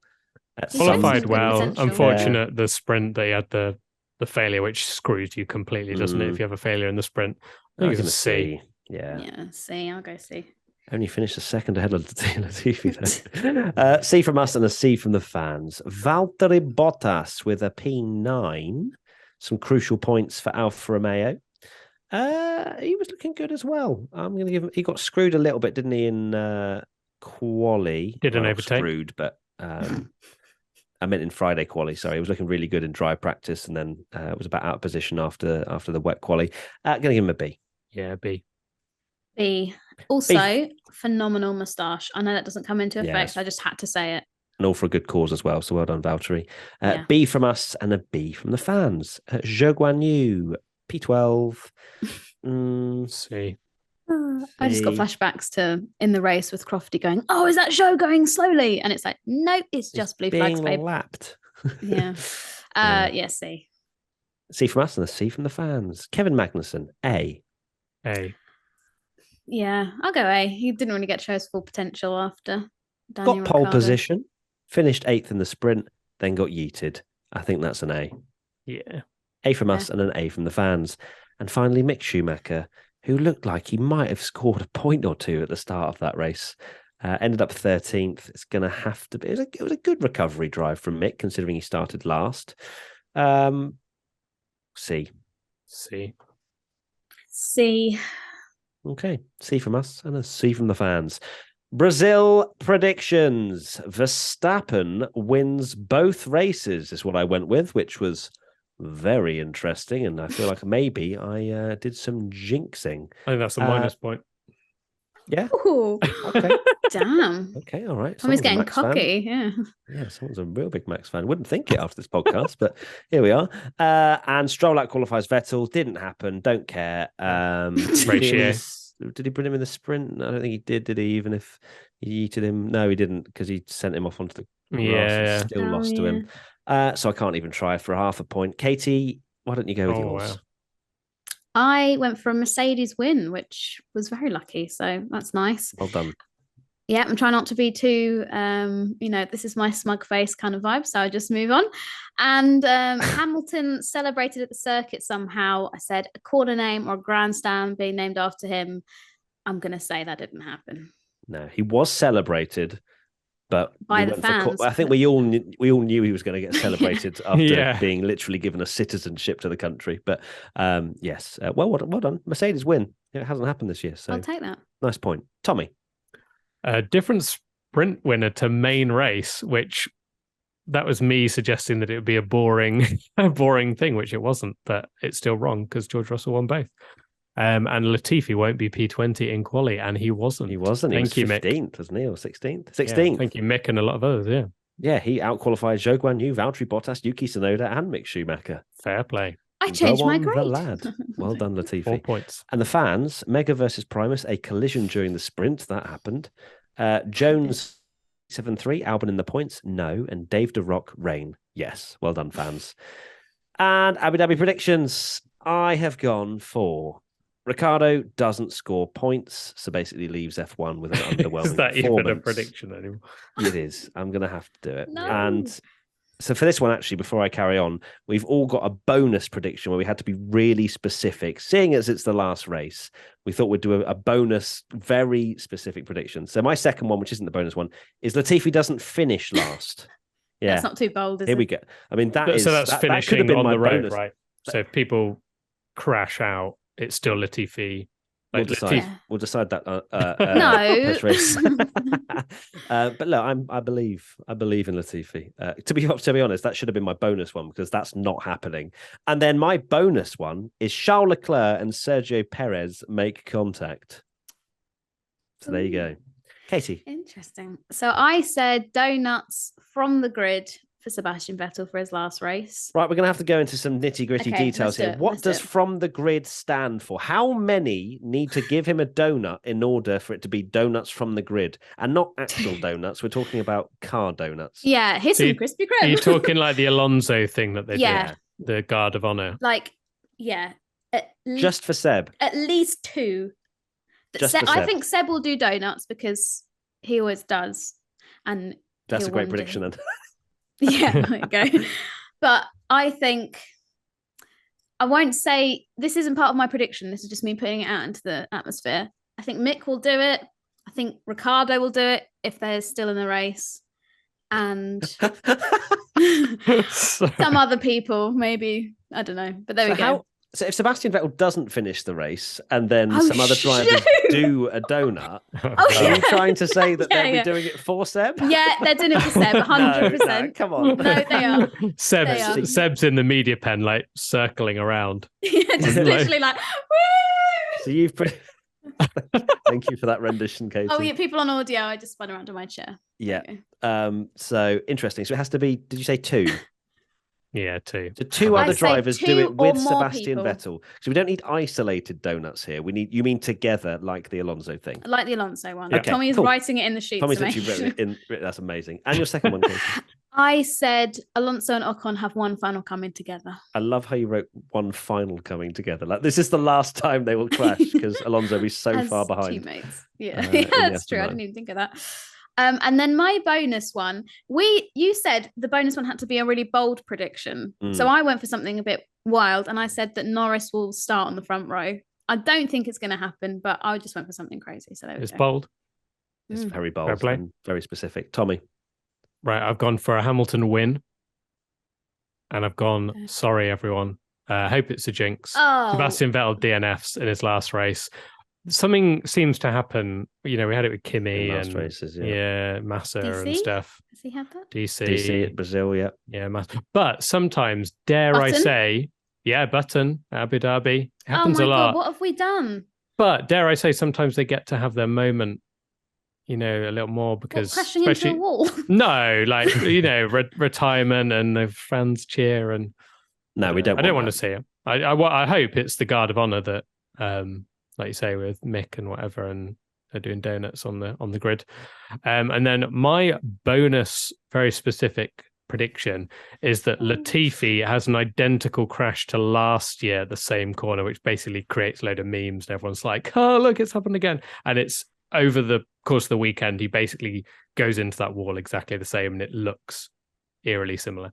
Qualified good well. potential. Unfortunate the sprint that he had the failure, which screws you completely, doesn't it? If you have a failure in the sprint. I think it's a C. Yeah. Yeah, C. I'll go C. Only finished a second ahead of Latifi though. C from us and a C from the fans. Valtteri Bottas with a P9. Some crucial points for Alfa Romeo. He was looking good as well. I'm going to give him. He got screwed a little bit, didn't he? In quali, Didn't not overtake. Screwed, but I meant in Friday quali. Sorry, he was looking really good in dry practice, and then was about out of position after the wet quali. Going to give him a B. Yeah, B. B. Also, phenomenal moustache. I know that doesn't come into effect. Yes. I just had to say it. And all for a good cause as well. So well done, Valtteri. Yeah. B from us and a B from the fans. Zhou Guanyu, P12. C. I just got C. flashbacks to in the race with Crofty going, "Oh, is that show going slowly?" And it's like, no, it's just blue flags, being babe. lapped. Yeah. Yeah. Yeah, C. C from us and a C from the fans. Kevin Magnussen, A. A. Yeah, I'll go A. He didn't really get to show his full potential after Daniel Got pole Ricciardo. position, finished 8th in the sprint, then got yeeted. I think that's an A. Yeah. A from us and an A from the fans. And finally, Mick Schumacher, who looked like he might have scored a point or two at the start of that race. Ended up 13th. It's going to have to be. It was a good recovery drive from Mick, considering he started last. C. Okay, C from us and a C from the fans. Brazil predictions. Verstappen wins both races is what I went with, which was very interesting. And I feel like maybe I did some jinxing. I think that's a minus point. Yeah. Ooh. Okay. Damn. Okay. All right. Tommy's Someone's a getting Max fan. cocky. Yeah. Yeah, someone's a real big Max fan. Wouldn't think it after this podcast, but here we are. And Stroll out qualifies Vettel. Didn't happen. Don't care. Ratio. Did he bring him in the sprint? I don't think he did he? Even if he yeeted him? No, he didn't, because he sent him off onto the grass and still lost to him. So I can't even try for half a point. Katie, why don't you go with yours? Wow. I went for a Mercedes win, which was very lucky. So that's nice. Well done. Yeah, I'm trying not to be too, this is my smug face kind of vibe. So I just move on. And Hamilton celebrated at the circuit somehow. I said a corner name or a grandstand being named after him. I'm going to say that didn't happen. No, he was celebrated, but by the fans. I think we all knew he was going to get celebrated after being literally given a citizenship to the country. But yes, well done. Mercedes win. It hasn't happened this year, so I'll take that. Nice point, Tommy. A different sprint winner to main race, which that was me suggesting that it would be a boring thing, which it wasn't, but it's still wrong because George Russell won both. And Latifi won't be P20 in quali, and he wasn't. He wasn't. Thank he was you, 15th, wasn't he? Or 16th? 16th. Yeah, thank you, Mick, and a lot of others, yeah. Yeah, he outqualified Zhou Guanyu, Valtteri Bottas, Yuki Tsunoda, and Mick Schumacher. Fair play. I changed my The grade. lad. Well done, Latifi. 4 points. And the fans, Mega versus Primus, a collision during the sprint. That happened. Jones 7-3, Albon in the points, no. And Dave DeRock, rain, yes. Well done, fans. And Abu Dhabi predictions. I have gone for Ricciardo doesn't score points, so basically leaves F1 with an underwhelming Is that even a performance. prediction anymore? It is. I'm going to have to do it. No. And so for this one, actually, before I carry on, we've all got a bonus prediction where we had to be really specific. Seeing as it's the last race, we thought we'd do a bonus, very specific prediction. So my second one, which isn't the bonus one, is Latifi doesn't finish last. Yeah. That's not too bold, is Here it? we go. I mean, So that's that could have finishing been on my the road, bonus. right? So if people crash out, it's still Latifi. We'll decide. Yeah. We'll decide that. No. post-race. But look, I believe in Latifi. To be honest, that should have been my bonus one because that's not happening. And then my bonus one is Charles Leclerc and Sergio Perez make contact. So there you go, Katie. Interesting. So I said donuts from the grid for Sebastian Vettel for his last race. Right, we're going to have to go into some nitty-gritty Okay, details let's do here. it, What let's do does it. from the grid stand for? How many need to give him a donut in order for it to be donuts from the grid? And not actual donuts. We're talking about car donuts. Yeah, here's So some you- Krispy Are you Kreme. talking like the Alonso thing that they Yeah. did? The Guard of Honor. Like, yeah. Just for Seb. At least two. Just for I Seb. think Seb will do donuts because he always does. And That's a he'll great wonder- prediction then. Yeah, there you go. But I think I won't say this isn't part of my prediction. This is just me putting it out into the atmosphere. I think Mick will do it. I think Ricciardo will do it if they're still in the race. And some other people, maybe. I don't know. But there we go. So if Sebastian Vettel doesn't finish the race and then Oh, some other drivers shoot. do a donut, Oh, are yeah. you trying to say that Yeah, they'll yeah. be doing it for Seb? Yeah, they're doing it for Seb, 100%. No, come on. No, they are. They are. Seb's in the media pen, like circling around. Yeah, just Like- literally like, woo! So you've thank you for that rendition, Katie. Oh, yeah, people on audio, I just spun around on my chair. Yeah. There you So interesting. So it has to be, did you say two? Yeah, too. So two I other say drivers do two it or with more Sebastian people. Vettel. So we don't need isolated donuts here. You mean together like the Alonso thing. go. Like the Alonso one. Okay, Tommy is cool. writing it in the sheets. Tommy's to actually make written it in. That's amazing. And your second one, Katie. I said Alonso and Ocon have one final coming together. I love how you wrote one final coming together. Like this is the last time they will clash because Alonso will be so As far behind. teammates. Yeah, in yeah, the that's true. I F9. didn't even think of that. And then my bonus one, you said the bonus one had to be a really bold prediction. So I went for something a bit wild, and I said that Norris will start on the front row. I don't think it's going to happen, but I just went for something crazy. So It's bold. It's very Fair bold play. and very specific. Tommy. Right, I've gone for a Hamilton win. And I've gone, sorry, everyone. I hope it's a jinx. Oh. Sebastian Vettel DNFs in his last race. Something seems to happen. You know, we had it with Kimi In last and races, Massa DC? and stuff. Has he had that? DC at Brazil, yeah. Yeah, but sometimes, dare I Button? say, Button, Abu Dhabi. It happens oh my a lot. God, what have we done? But dare I say, sometimes they get to have their moment, you know, a little more because Crashing into a wall? No, like, you know, retirement and the fans cheer and No, we don't. I don't want to see it. I hope it's the guard of honor that, like you say, with Mick and whatever, and they're doing donuts on the grid. And then my bonus, very specific prediction is that Latifi has an identical crash to last year, the same corner, which basically creates a load of memes, and everyone's like, "Oh, look, it's happened again!" And it's over the course of the weekend, he basically goes into that wall exactly the same, and it looks eerily similar.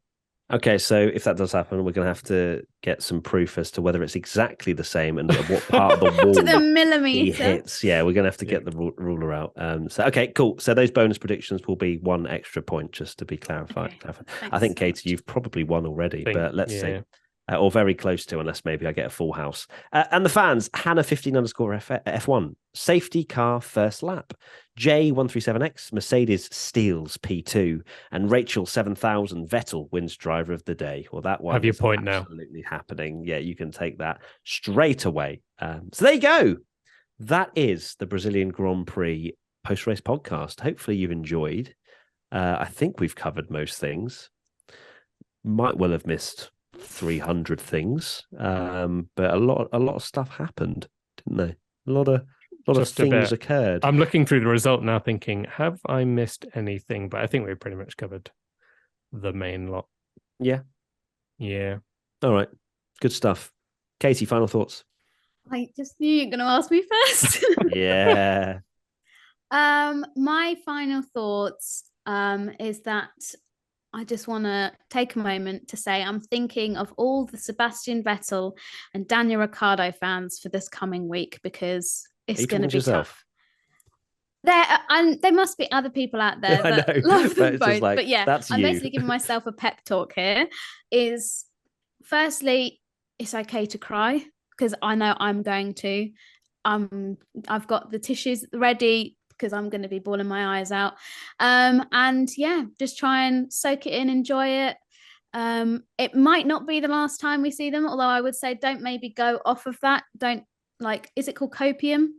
Okay, so if that does happen, we're going to have to get some proof as to whether it's exactly the same and what part of the wall to the he millimeter. hits. Yeah, we're going to have to get the ruler out. So, okay, cool. So those bonus predictions will be 1 extra point, just to be clarified. Okay, I think, so Katie, you've probably won already, but let's see. Yeah. Or very close to, unless maybe I get a full house. And the fans, Hannah15_F1, safety car first lap. J137X, Mercedes steals P2. And Rachel 7000, Vettel wins driver of the day. Well, that one have your is point now. Absolutely happening. Yeah, you can take that straight away. So there you go. That is the Brazilian Grand Prix post-race podcast. Hopefully you've enjoyed. I think we've covered most things. Might well have missed 300 things, but a lot of stuff happened, didn't they? A lot of things occurred. I'm looking through the result now, thinking, have I missed anything? But I think we pretty much covered the main lot. Yeah. All right, good stuff. Katie, final thoughts? I just knew you were going to ask me first. Yeah. My final thoughts is that I just want to take a moment to say I'm thinking of all the Sebastian Vettel and Daniel Ricciardo fans for this coming week, because it's going to be tough. There must be other people out there that love them both. But yeah, I'm basically giving myself a pep talk here. Is firstly, it's okay to cry, because I know I'm going to. I've got the tissues ready, because I'm going to be bawling my eyes out. And yeah, just try and soak it in, enjoy it. It might not be the last time we see them, although I would say don't maybe go off of that. Don't, like, is it called copium?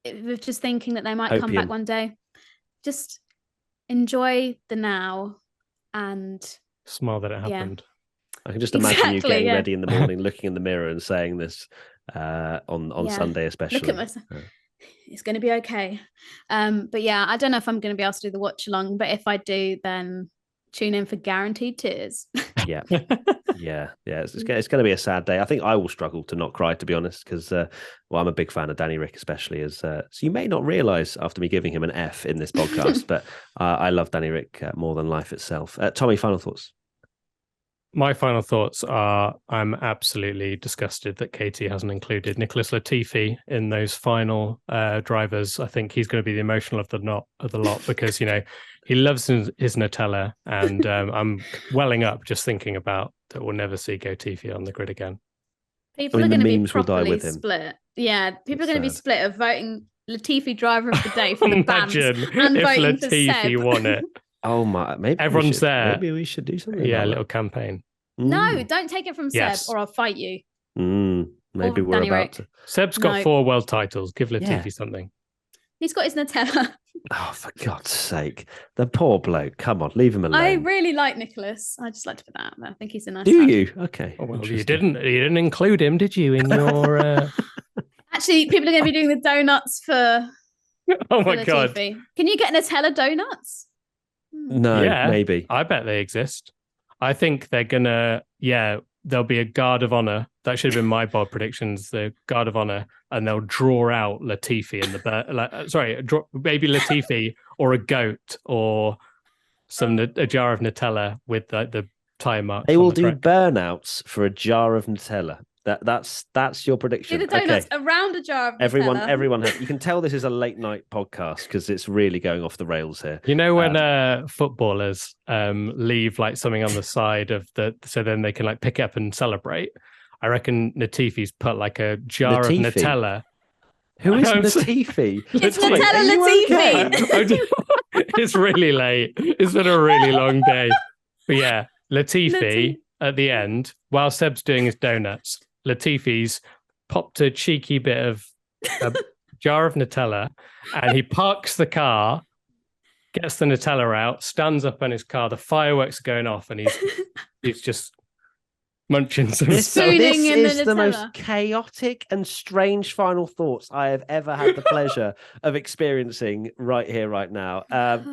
With just thinking that they might come back one day. Just enjoy the now and smile that it happened. I can just imagine you getting ready in the morning, looking in the mirror and saying this on Sunday especially. Look at myself. It's going to be okay. But yeah, I don't know if I'm going to be able to do the watch along, but if I do, then tune in for guaranteed tears. Yeah. It's going to be a sad day. I think I will struggle to not cry, to be honest, because I'm a big fan of Danny Rick, especially as so you may not realize after me giving him an F in this podcast, but I love Danny Rick more than life itself. Tommy, final thoughts? My final thoughts are I'm absolutely disgusted that Katie hasn't included Nicholas Latifi in those final drivers. I think he's going to be the emotional of the lot because, you know, he loves his Nutella, and I'm welling up just thinking about that we'll never see Latifi on the grid again. People are going to be properly split. Yeah, people are going to be split of voting Latifi driver of the day for the bands and voting for Seb. Won it. Oh my! Maybe everyone's there. Maybe we should do something. Yeah, a little campaign. No, don't take it from Seb, or I'll fight you. Maybe we're about to. Seb's got 4 world titles. Give Latifi something. He's got his Nutella. Oh, for God's sake! The poor bloke. Come on, leave him alone. I really like Nicholas. I just like to put that out there. I think he's a nice. Do you? Okay. Oh, well, you didn't include him, did you? In your. Actually, people are going to be doing the donuts for. Oh my God! Can you get Nutella donuts? No, maybe. I bet they exist. I think they're gonna, there'll be a guard of honor That should have been my bold predictions. The guard of honor, and they'll draw out Latifi in the maybe Latifi or a goat or a jar of Nutella with the tire marks. They will do burnouts for a jar of Nutella. That's your prediction. Do the donuts around a jar of Nutella. Everyone you can tell this is a late night podcast because it's really going off the rails here. You know when footballers leave like something on the side of so then they can like pick it up and celebrate. I reckon Latifi's put like a jar of Nutella. Who is Latifi? It's Nutella Latifi. It's really late. It's been a really long day. But yeah, Latifi at the end, while Seb's doing his donuts, Latifi's popped a cheeky bit of a jar of Nutella, and he parks the car, gets the Nutella out, stands up on his car, the fireworks are going off, and he's just munching some stuff. This is the most chaotic and strange final thoughts I have ever had the pleasure of experiencing right here, right now.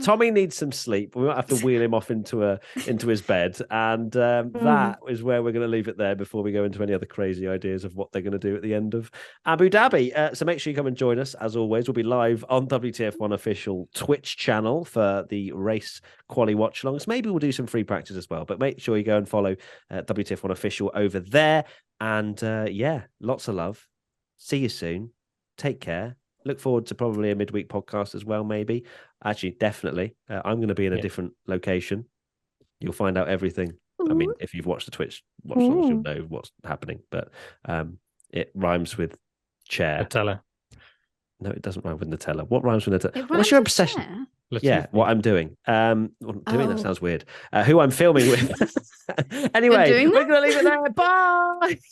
Tommy needs some sleep. We might have to wheel him off into his bed, and that is where we're going to leave it there before we go into any other crazy ideas of what they're going to do at the end of Abu Dhabi. So make sure you come and join us. As always, we'll be live on WTF1 official Twitch channel for the race quali watch alongs. Maybe we'll do some free practice as well, but make sure you go and follow WTF1 official over there, and lots of love. See you soon. Take care. Look forward to probably a midweek podcast as well. Maybe, actually, definitely. I'm going to be in a different location. You'll find out everything. I mean, if you've watched the Twitch watch alongs, you'll know what's happening. But it rhymes with chair. Nutella. No, it doesn't rhyme with Nutella. What rhymes with Nutella? What's your obsession? Yeah, what I'm doing. That sounds weird. Who I'm filming with. Anyway, we're going to leave it there. Bye.